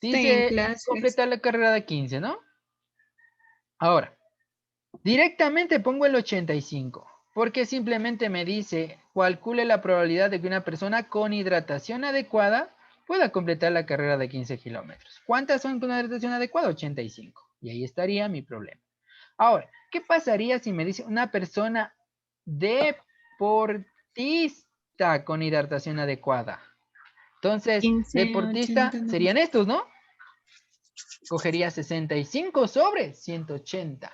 Estoy en Dice clases. completar la carrera de 15, ¿no? Ahora, directamente pongo el 85. Porque simplemente me dice, calcule la probabilidad de que una persona con hidratación adecuada pueda completar la carrera de 15 kilómetros. ¿Cuántas son con hidratación adecuada? 85. Y ahí estaría mi problema. Ahora, ¿qué pasaría si me dice una persona deportista con hidratación adecuada? Entonces, 15, deportista 80 serían menos. estos, ¿no? Cogería 65 sobre 180.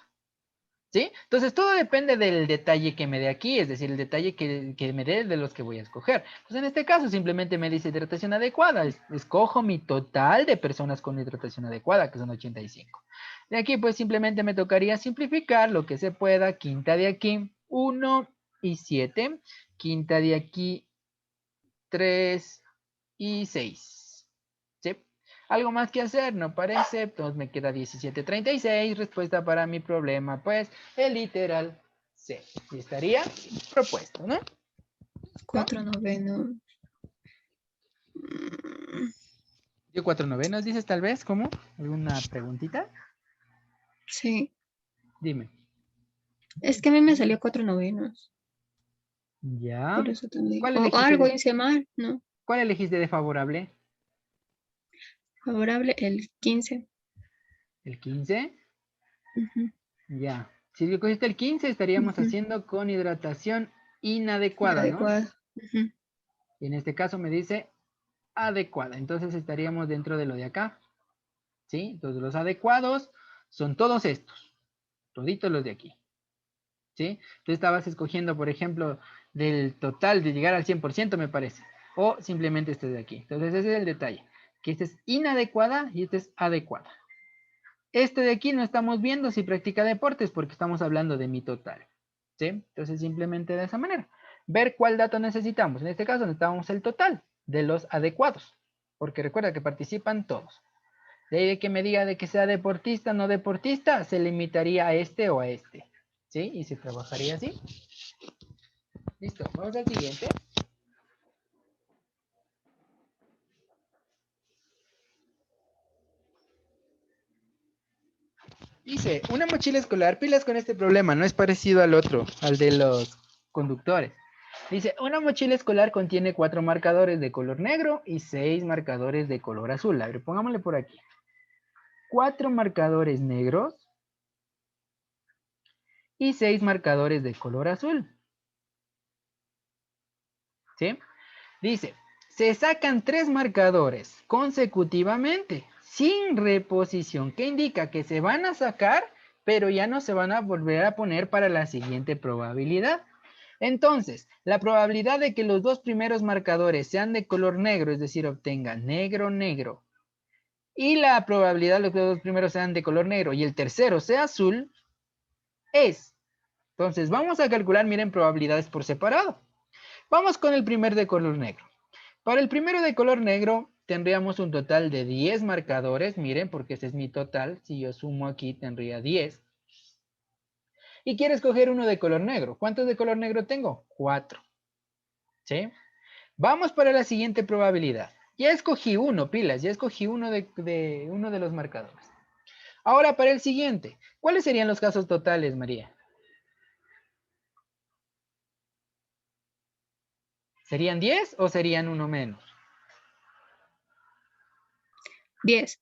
¿Sí? Entonces, todo depende del detalle que me dé aquí, es decir, el detalle que me dé de los que voy a escoger. Entonces, en este caso, simplemente me dice hidratación adecuada. Escojo mi total de personas con hidratación adecuada, que son 85. De aquí, pues, simplemente me tocaría simplificar lo que se pueda. Quinta de aquí, 1 y 7. Quinta de aquí, 3 y 6. ¿Sí? Algo más que hacer, no parece. Entonces me queda 17:36. Respuesta para mi problema, pues, el literal C. Y estaría propuesto, ¿no? 4 novenos. Mm, Yo 4 novenos, dices tal vez, ¿cómo? ¿Alguna preguntita? Sí. Dime. Es que a mí me salió 4 novenos. Ya. Por eso también. ¿Cuál O elegiste algo de, hice mal, ¿no? cuál elegiste de favorable? Favorable el 15. ¿El 15? Ujú, Ya. Si cogiste el 15, estaríamos ujú. haciendo con hidratación inadecuada, ¿no? Adecuado. Ujú. Y en este caso me dice adecuada. Entonces estaríamos dentro de lo de acá. ¿Sí? Entonces los adecuados son todos estos. Toditos los de aquí. ¿Sí? Tú estabas escogiendo, por ejemplo, del total de llegar al 100%, me parece. O simplemente este de aquí. Entonces ese es el detalle. Que este es inadecuada y este es adecuada. Este de aquí no estamos viendo si practica deportes porque estamos hablando de mi total. ¿Sí? Entonces simplemente de esa manera. Ver cuál dato necesitamos. En este caso necesitamos el total de los adecuados. Porque recuerda que participan todos. De ahí de que me diga de que sea deportista o no deportista, se limitaría a este o a este. ¿Sí? Y se trabajaría así. Listo, vamos al siguiente. Dice, una mochila escolar, pilas con este problema, no es parecido al otro, al de los conductores. Dice, una mochila escolar contiene 4 marcadores de color negro y 6 marcadores de color azul. A ver, pongámosle por aquí. 4 marcadores negros y 6 marcadores de color azul. ¿Sí? Dice, se sacan 3 marcadores consecutivamente, sin reposición, que indica que se van a sacar, pero ya no se van a volver a poner para la siguiente probabilidad. Entonces, la probabilidad de que los 2 primeros marcadores sean de color negro, es decir, obtengan negro, negro, y la probabilidad de que los 2 primeros sean de color negro y el tercero sea azul, es. Entonces, vamos a calcular, miren, probabilidades por separado. Vamos con el primer de color negro. Para el primero de color negro tendríamos un total de 10 marcadores, miren, porque ese es mi total. Si yo sumo aquí tendría 10. Y quiero escoger uno de color negro. ¿Cuántos de color negro tengo? 4. ¿Sí? Vamos para la siguiente probabilidad. Ya escogí uno, pilas, ya escogí uno de uno de los marcadores. Ahora para el siguiente. ¿Cuáles serían los casos totales, María? ¿Serían 10 o serían uno menos? 10.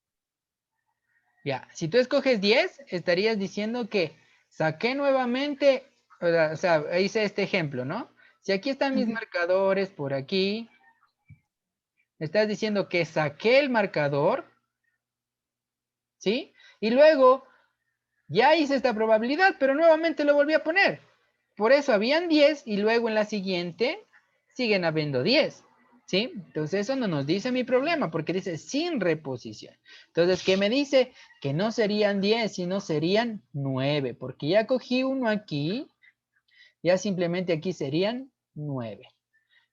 Ya, si tú escoges 10, estarías diciendo que saqué nuevamente, o sea, hice este ejemplo, ¿no? Si aquí están mis Ujú. marcadores por aquí, me estás diciendo que saqué el marcador, ¿sí? Y luego ya hice esta probabilidad, pero nuevamente lo volví a poner. Por eso habían 10 y luego en la siguiente siguen habiendo 10. ¿Sí? Entonces eso no nos dice mi problema, porque dice sin reposición. Entonces, ¿qué me dice? Que no serían 10, sino serían 9, porque ya cogí uno aquí, ya simplemente aquí serían 9.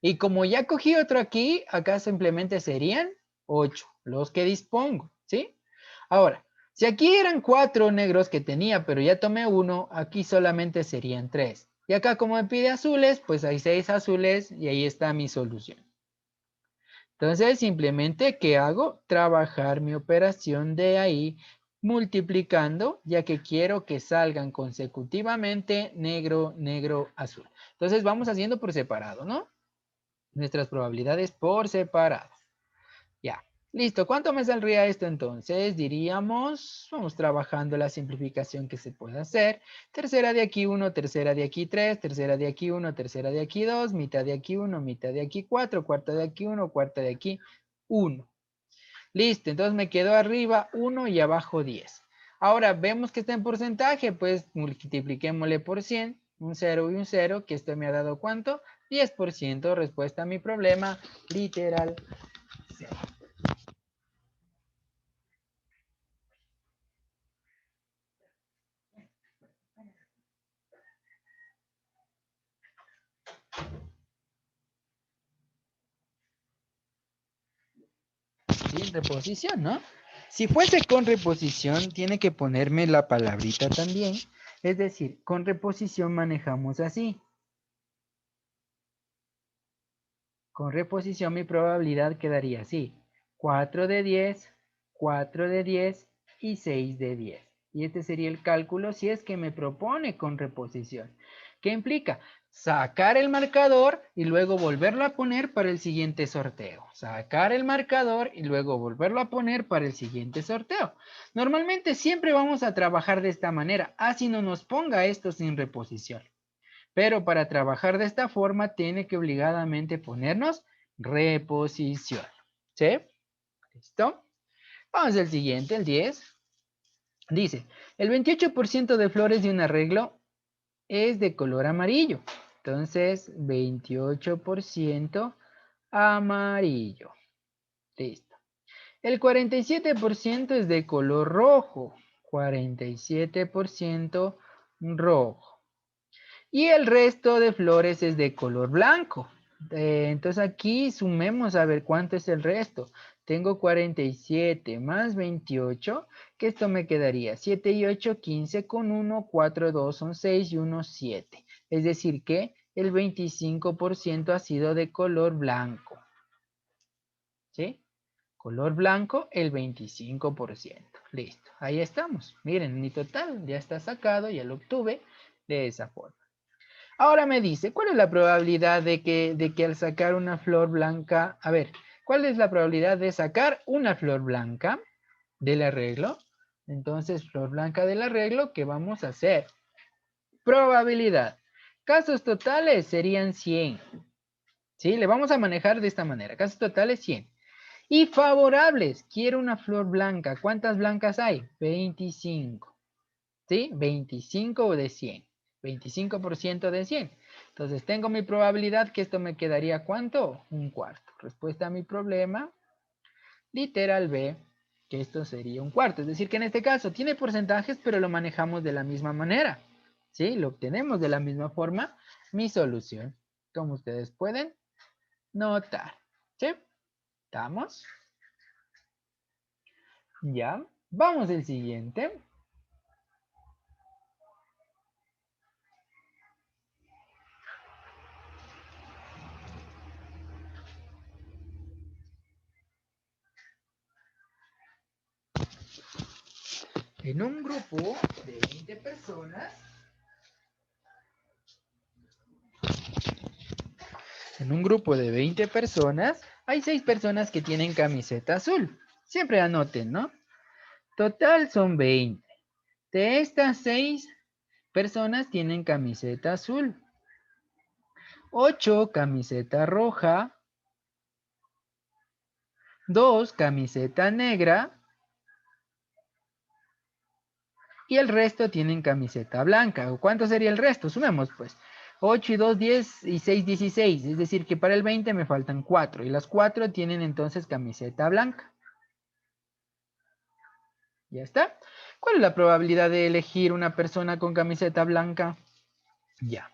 Y como ya cogí otro aquí, acá simplemente serían 8, los que dispongo, ¿sí? Ahora, si aquí eran 4 negros que tenía, pero ya tomé uno, aquí solamente serían 3. Y acá como me pide azules, pues hay 6 azules y ahí está mi solución. Entonces, simplemente, ¿qué hago? Trabajar mi operación de ahí, multiplicando, ya que quiero que salgan consecutivamente negro, negro, azul. Entonces vamos haciendo por separado, ¿no? Nuestras probabilidades por separado. Ya, listo. ¿Cuánto me saldría esto entonces? Diríamos, vamos trabajando la simplificación que se puede hacer. Tercera de aquí 1, tercera de aquí 3, tercera de aquí 1, tercera de aquí 2, mitad de aquí 1, mitad de aquí 4, cuarta de aquí 1, cuarta de aquí 1. Listo, entonces me quedó arriba 1 y abajo 10. Ahora vemos que está en porcentaje, pues multipliquémosle por 100, un 0 y un 0, que esto me ha dado ¿cuánto? 10%, respuesta a mi problema, literal 0. Sí, reposición, ¿no? Si fuese con reposición, tiene que ponerme la palabrita también. Es decir, con reposición manejamos así. Con reposición mi probabilidad quedaría así. 4 de 10, 4 de 10 y 6 de 10. Y este sería el cálculo si es que me propone con reposición. ¿Qué implica? Sacar el marcador y luego volverlo a poner para el siguiente sorteo. Sacar el marcador y luego volverlo a poner para el siguiente sorteo. Normalmente siempre vamos a trabajar de esta manera, así no nos ponga esto sin reposición. Pero para trabajar de esta forma tiene que obligadamente ponernos reposición. ¿Sí? ¿Listo? Vamos al siguiente, el 10. Dice, el 28% de flores de un arreglo es de color amarillo. Entonces, 28% amarillo. Listo. El 47% es de color rojo. 47% rojo. Y el resto de flores es de color blanco. Entonces aquí sumemos a ver cuánto es el resto. Tengo 47 más 28, que esto me quedaría 7 y 8, 15 con 1, 4, 2 son 6 y 1, 7. Es decir que el 25% ha sido de color blanco. ¿Sí? Color blanco, el 25%. Listo, ahí estamos. Miren, mi total ya está sacado, ya lo obtuve de esa forma. Ahora me dice, ¿cuál es la probabilidad de que al sacar una flor blanca, a ver, ¿cuál es la probabilidad de sacar una flor blanca del arreglo? Entonces, flor blanca del arreglo, ¿qué vamos a hacer? Probabilidad. Casos totales serían 100. ¿Sí? Le vamos a manejar de esta manera. Casos totales 100. Y favorables, quiero una flor blanca. ¿Cuántas blancas hay? 25. ¿Sí? 25 de 100. 25% de 100. Entonces tengo mi probabilidad que esto me quedaría ¿cuánto? Un cuarto. Respuesta a mi problema, literal B, que esto sería un cuarto. Es decir, que en este caso tiene porcentajes, pero lo manejamos de la misma manera. ¿Sí? Lo obtenemos de la misma forma. Mi solución, como ustedes pueden notar. ¿Sí? ¿Estamos? Ya. Vamos al siguiente. En un grupo de 20 personas, hay 6 personas que tienen camiseta azul. Siempre anoten, ¿no? Total son 20. De estas 6 personas tienen camiseta azul. 8 camiseta roja. 2 camiseta negra. Y el resto tienen camiseta blanca. ¿Cuánto sería el resto? Sumemos pues. 8 y 2, 10 y 6, 16. Es decir que para el 20 me faltan 4. Y las 4 tienen entonces camiseta blanca. ¿Ya está? ¿Cuál es la probabilidad de elegir una persona con camiseta blanca? Ya.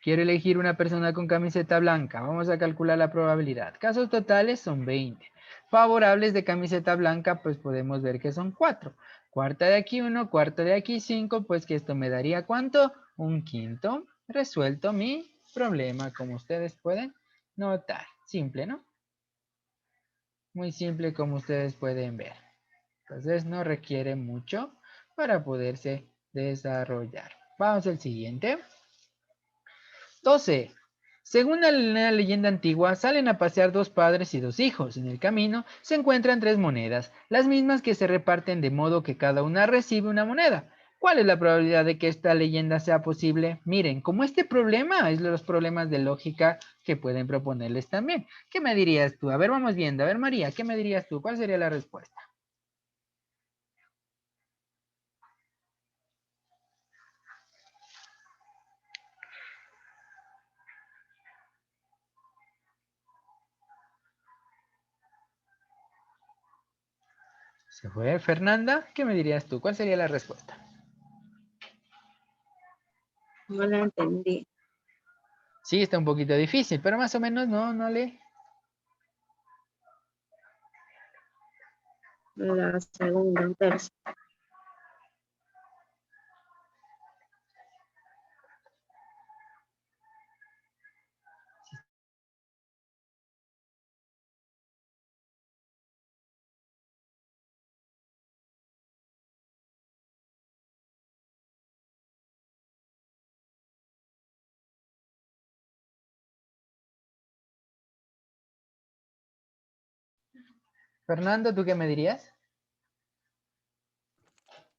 Quiero elegir una persona con camiseta blanca. Vamos a calcular la probabilidad. Casos totales son 20. Favorables de camiseta blanca, pues podemos ver que son 4. Cuarta de aquí 1, cuarta de aquí 5, pues que esto me daría ¿cuánto? Un quinto. Resuelto mi problema, como ustedes pueden notar. Simple, ¿no? Muy simple como ustedes pueden ver. Entonces no requiere mucho para poderse desarrollar. Vamos al siguiente. 12. Según una leyenda antigua, salen a pasear dos padres y dos hijos. En el camino se encuentran tres monedas, las mismas que se reparten de modo que cada una recibe una moneda. ¿Cuál es la probabilidad de que esta leyenda sea posible? Miren, como este problema es de los problemas de lógica que pueden proponerles también. ¿Qué me dirías tú? A ver, vamos viendo. A ver, María, ¿qué me dirías tú? ¿Cuál sería la respuesta? Se fue Fernanda. ¿Qué me dirías tú? ¿Cuál sería la respuesta? No la entendí. Sí, está un poquito difícil, pero más o menos no le... La segunda, tercera. Fernando, ¿tú qué me dirías?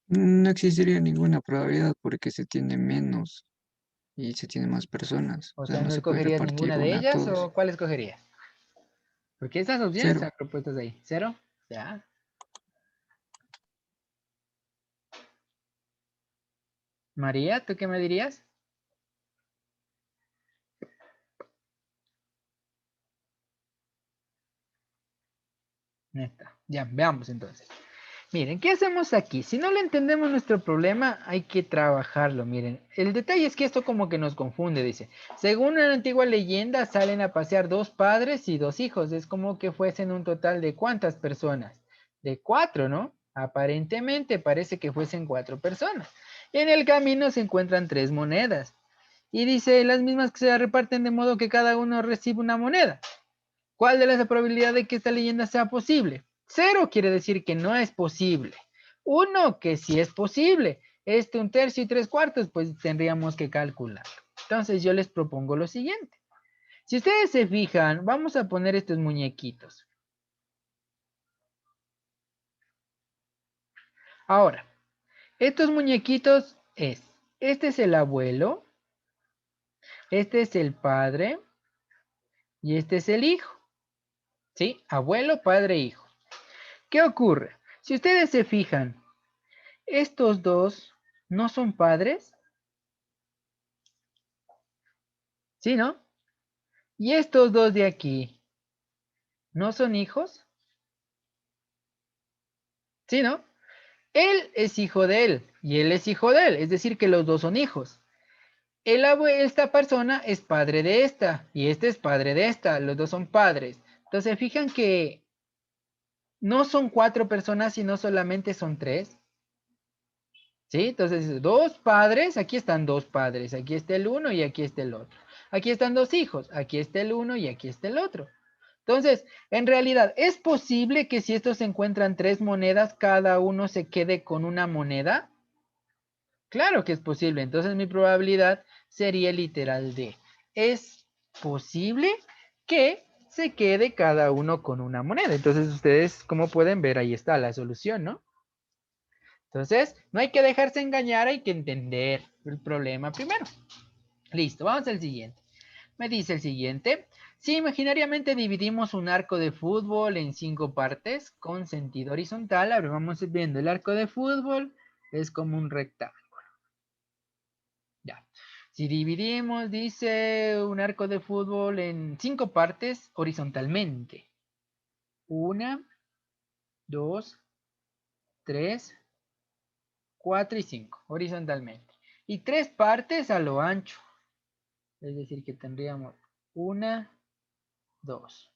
No existiría ninguna probabilidad porque se tiene menos y se tiene más personas. O O sea, sea, no ¿no se puede escogerías repartir ninguna de una a ellas todos. o cuál escogerías? Porque esas opciones Cero. están propuestas ahí. ¿Cero? Ya. María, ¿tú qué me dirías? Neta. Ya, veamos entonces. Miren, ¿qué hacemos aquí? Si no le entendemos nuestro problema, hay que trabajarlo. Miren, el detalle es que esto como que nos confunde, dice. Según una antigua leyenda, salen a pasear dos padres y dos hijos. Es como que fuesen un total de ¿cuántas personas? De 4, ¿no? Aparentemente parece que fuesen 4 personas. Y en el camino se encuentran 3 monedas. Y dice, las mismas que se reparten de modo que cada uno recibe una moneda. ¿Cuál de las probabilidades de que esta leyenda sea posible? 0 quiere decir que no es posible. 1 que sí es posible. Un tercio y 3/4, pues tendríamos que calcular. Entonces yo les propongo lo siguiente. Si ustedes se fijan, vamos a poner estos muñequitos. Ahora, estos muñequitos este es el abuelo, este es el padre y este es el hijo. ¿Sí? Abuelo, padre, hijo. ¿Qué ocurre? Si ustedes se fijan, estos dos no son padres, ¿sí, no? Y estos dos de aquí no son hijos, ¿sí, no? Él es hijo de él y él es hijo de él, es decir, que los dos son hijos. Esta persona es padre de esta y este es padre de esta, los dos son padres. Entonces, fijan que no son 4 personas, sino solamente son 3. ¿Sí? Entonces, dos padres, aquí están dos padres, aquí está el uno y aquí está el otro. Aquí están dos hijos, aquí está el uno y aquí está el otro. Entonces, en realidad, ¿es posible que si estos se encuentran 3 monedas, cada uno se quede con una moneda? Claro que es posible. Entonces, mi probabilidad sería literal de, es posible que se quede cada uno con una moneda. Entonces, ustedes, como pueden ver, ahí está la solución, ¿no? Entonces, no hay que dejarse engañar, hay que entender el problema primero. Listo, vamos al siguiente. Me dice el siguiente. Si imaginariamente dividimos un arco de fútbol en 5 partes con sentido horizontal, ahora vamos viendo el arco de fútbol es como un rectángulo. Ya. Si dividimos, dice, un arco de fútbol en 5 partes horizontalmente. 1, 2, 3, 4 y 5 horizontalmente. Y 3 partes a lo ancho. Es decir, que tendríamos 1, 2.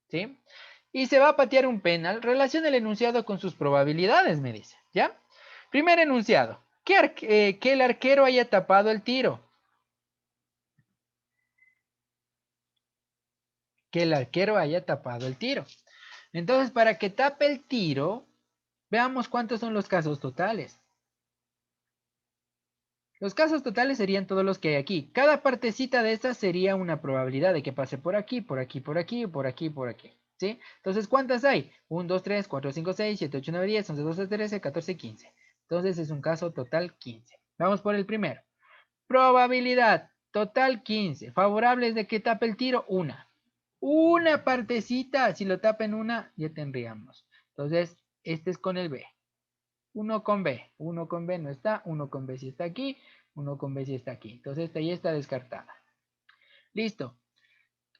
¿Sí? Y se va a patear un penal. Relaciona el enunciado con sus probabilidades, me dice. ¿Ya? Primer enunciado. Que el arquero haya tapado el tiro. Que el arquero haya tapado el tiro. Entonces, para que tape el tiro, Veamos cuántos son los casos totales. Los casos totales serían todos los que hay aquí. Cada partecita de estas sería una probabilidad de que pase por aquí, por aquí, por aquí, por aquí, por aquí. ¿Sí? Entonces, ¿cuántas hay? 1, 2, 3, 4, 5, 6, 7, 8, 9, 10, 11, 12, 13, 14, 15. Entonces es un caso total 15. Vamos por el primero. Probabilidad total 15. Favorables de que tape el tiro, una. Una partecita. Si lo tapen una, ya tendríamos. Entonces, este es con el B. 1 con B. 1 con B no está. 1 con B sí está aquí. 1 con B sí está aquí. Entonces, esta ya está descartada. Listo.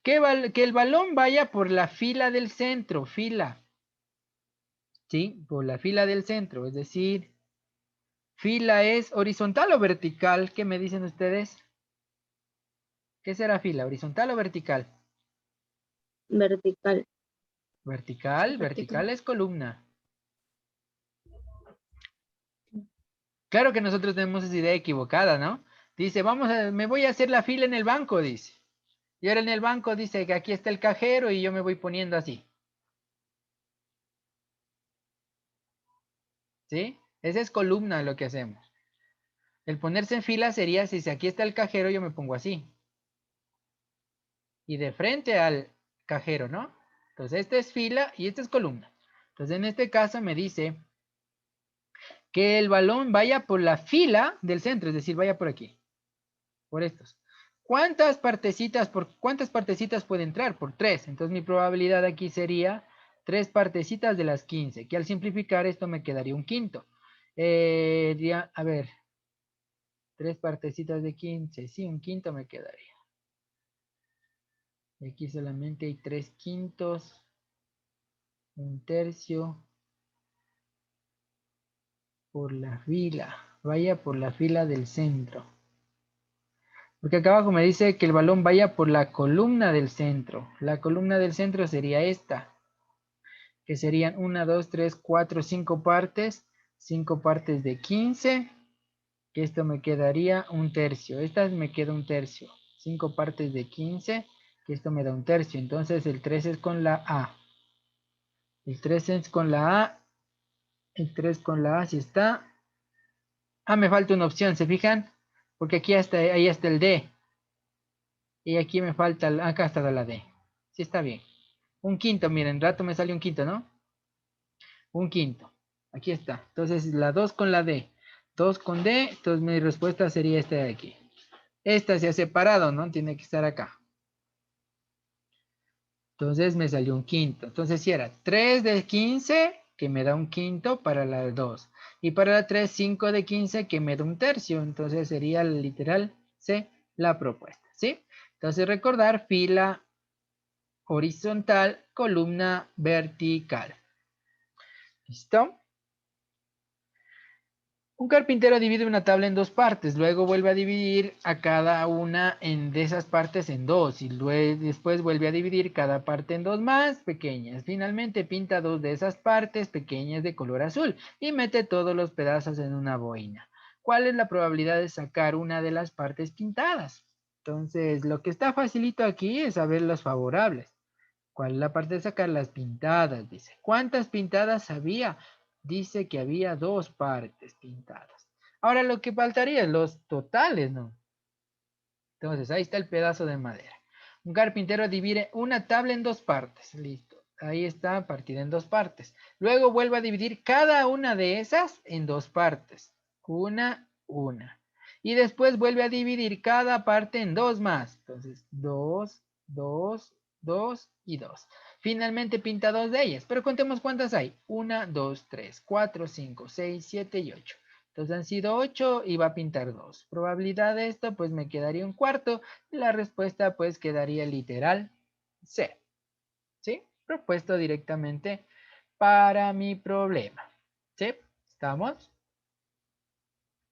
Que el balón vaya por la fila del centro. Fila. ¿Sí? Por la fila del centro. Es decir, fila es horizontal o vertical. ¿Qué me dicen ustedes? ¿Qué será fila? ¿Horizontal o vertical? Vertical. Vertical. Vertical es columna. Claro que nosotros tenemos esa idea equivocada, ¿no? Dice, me voy a hacer la fila en el banco, dice. Y ahora en el banco dice que aquí está el cajero y yo me voy poniendo así. ¿Sí? Esa es columna lo que hacemos. El ponerse en fila sería si aquí está el cajero, yo me pongo así. Y de frente al cajero, ¿no? Entonces esta es fila y esta es columna. Entonces en este caso me dice que el balón vaya por la fila del centro, es decir, vaya por aquí. Por estos. ¿Cuántas partecitas puede entrar? Por 3. Entonces mi probabilidad aquí sería 3 partecitas de las 15, que al simplificar esto me quedaría un quinto. A ver, 3 partecitas de 15, sí, un quinto me quedaría. Aquí solamente hay 3 quintos, un tercio por la fila. Vaya por la fila del centro. Porque acá abajo me dice que el balón vaya por la columna del centro. La columna del centro sería esta, que serían 1, 2, 3, 4, 5 partes. 5 partes de 15, que esto me quedaría un tercio. Esta me queda un tercio. 5 partes de 15, que esto me da un tercio. Entonces el 3 es con la A. El 3 es con la A. El 3 con la A, si está. Ah, me falta una opción, ¿se fijan? Porque aquí ahí está el D. Y aquí me falta, acá está la D. Sí está bien. Un quinto, miren, rato me sale un quinto, ¿no? Un quinto. Aquí está. Entonces la 2 con la D. 2 con D. Entonces mi respuesta sería esta de aquí. Esta se ha separado, ¿no? Tiene que estar acá. Entonces me salió un quinto. Entonces si era 3 de 15, que me da un quinto para la 2. Y para la 3, 5 de 15, que me da un tercio. Entonces sería literal C, la propuesta. ¿Sí? Entonces recordar fila horizontal, columna vertical. ¿Listo? Un carpintero divide una tabla en 2 partes, luego vuelve a dividir a cada una de esas partes en 2 y luego después vuelve a dividir cada parte en 2 más pequeñas. Finalmente pinta 2 de esas partes pequeñas de color azul y mete todos los pedazos en una boina. ¿Cuál es la probabilidad de sacar una de las partes pintadas? Entonces, lo que está facilito aquí es saber los favorables. ¿Cuál es la parte de sacar? Las pintadas, dice. ¿Cuántas pintadas había? Dice que había 2 partes pintadas. Ahora lo que faltaría es los totales, ¿no? Entonces, ahí está el pedazo de madera. Un carpintero divide una tabla en 2 partes. Listo. Ahí está, partida en 2 partes. Luego vuelve a dividir cada una de esas en 2 partes. Una. Y después vuelve a dividir cada parte en 2 más. Entonces, 2 y 2. Finalmente pinta 2 de ellas, pero contemos cuántas hay. 1, 2, 3, 4, 5, 6, 7 y 8. Entonces han sido 8 y va a pintar 2. Probabilidad de esto, pues me quedaría un cuarto. La respuesta, pues quedaría literal C. ¿Sí? Propuesto directamente para mi problema. ¿Sí? ¿Estamos?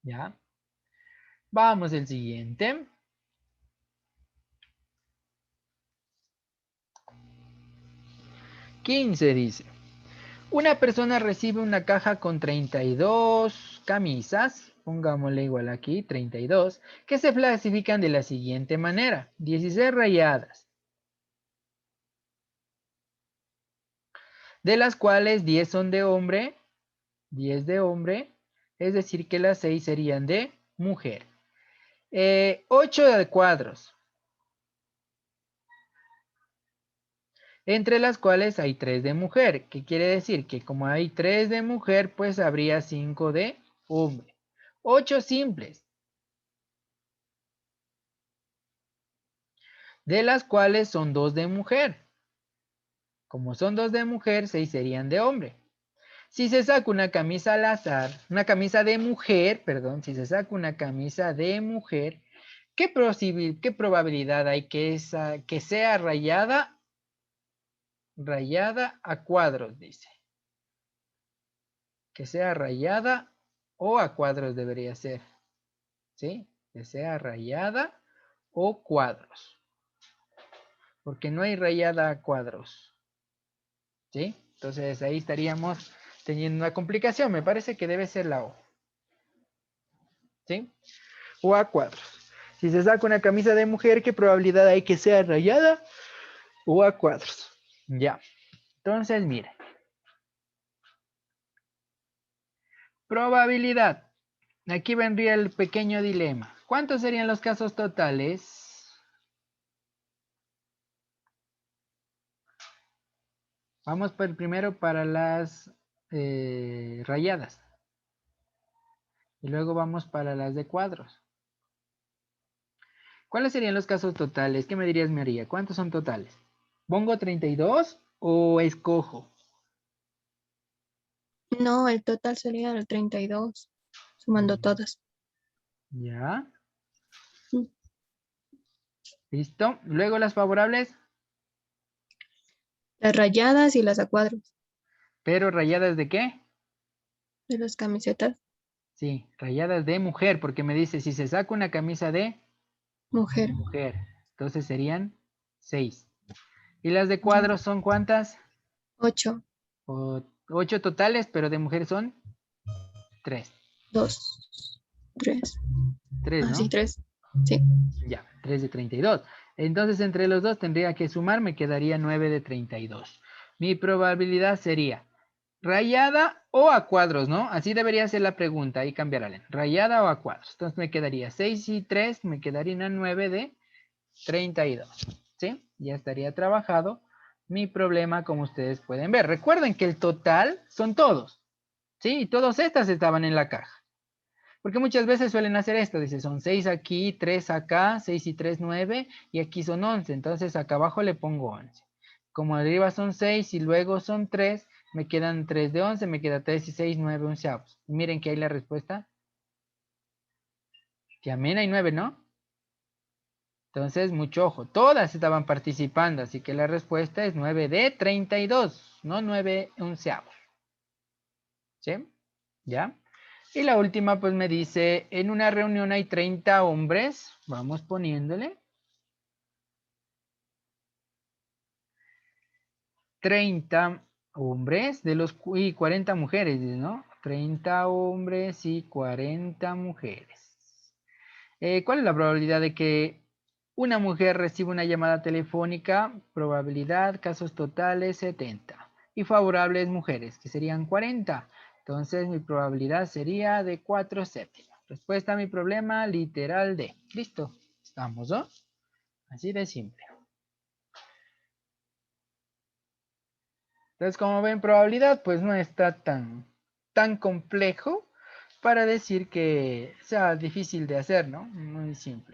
¿Ya? Vamos al siguiente. 15 dice. Una persona recibe una caja con 32 camisas, pongámosle igual aquí, 32, que se clasifican de la siguiente manera. 16 rayadas, de las cuales 10 son de hombre, 10 de hombre, es decir que las 6 serían de mujer. 8 de cuadros, entre las cuales hay 3 de mujer, que quiere decir que como hay 3 de mujer, pues habría 5 de hombre. 8 simples, de las cuales son 2 de mujer. Como son 2 de mujer, 6 serían de hombre. Si se saca una camisa al azar, una camisa de mujer, perdón, si se saca una camisa de mujer, ¿qué probabilidad hay que sea rayada? Rayada a cuadros, dice. Que sea rayada o a cuadros debería ser. ¿Sí? Que sea rayada o cuadros. Porque no hay rayada a cuadros. ¿Sí? Entonces ahí estaríamos teniendo una complicación. Me parece que debe ser la O. ¿Sí? O a cuadros. Si se saca una camisa de mujer, ¿qué probabilidad hay que sea rayada o a cuadros? Ya. Entonces, mire. Probabilidad. Aquí vendría el pequeño dilema. ¿Cuántos serían los casos totales? Vamos primero para las rayadas. Y luego vamos para las de cuadros. ¿Cuáles serían los casos totales? ¿Qué me dirías, María? ¿Cuántos son totales? ¿Pongo 32 o escojo? No, el total sería el 32, sumando todas. Ya. Mm. ¿Listo? Luego las favorables, Las rayadas y las a cuadros pero rayadas de qué? de las camisetas. Sí, rayadas de mujer, porque me dice si se saca una camisa de Mujer, mujer. Entonces serían 6. ¿Y las de cuadros son cuántas? 8, 8 totales, pero de mujer son 3. 2, 3. 3, Ah, sí, ¿no? 3. Sí. Ya, 3 de 32. Entonces entre los dos tendría que sumar, me quedaría 9 de 32. Mi probabilidad sería rayada o a cuadros, ¿no? Así debería ser la pregunta, ahí cambiará. Rayada o a cuadros. Entonces me quedaría 6 y 3, me quedaría 9 de 32. ¿Sí? Ya estaría trabajado mi problema, como ustedes pueden ver. Recuerden que el total son todos. ¿Sí? Y todas estas estaban en la caja. Porque muchas veces suelen hacer esto, dice, son 6 aquí, 3 acá, 6 y 3, 9, y aquí son 11, entonces acá abajo le pongo 11. Como arriba son 6 y luego son 3, me quedan 3 de 11, me queda 3 y 6, 9 onceavos. Y miren que hay la respuesta. Que también hay 9, ¿no? Entonces, mucho ojo, todas estaban participando, así que la respuesta es 9 de 32, no 9 onceavos. ¿Sí? ¿Ya? Y la última pues me dice, en una reunión hay 30 hombres, vamos poniéndole. 30 hombres y 40 mujeres, ¿no? 30 hombres y 40 mujeres. ¿Cuál es la probabilidad de que una mujer reciba una llamada telefónica? Probabilidad, casos totales, 70. Y favorables mujeres, que serían 40. Entonces mi probabilidad sería de 4 séptimas. Respuesta a mi problema, literal D. Listo. Estamos, ¿no? Así de simple. Entonces, como ven, probabilidad, pues no está tan complejo para decir que sea difícil de hacer, ¿no? Muy simple.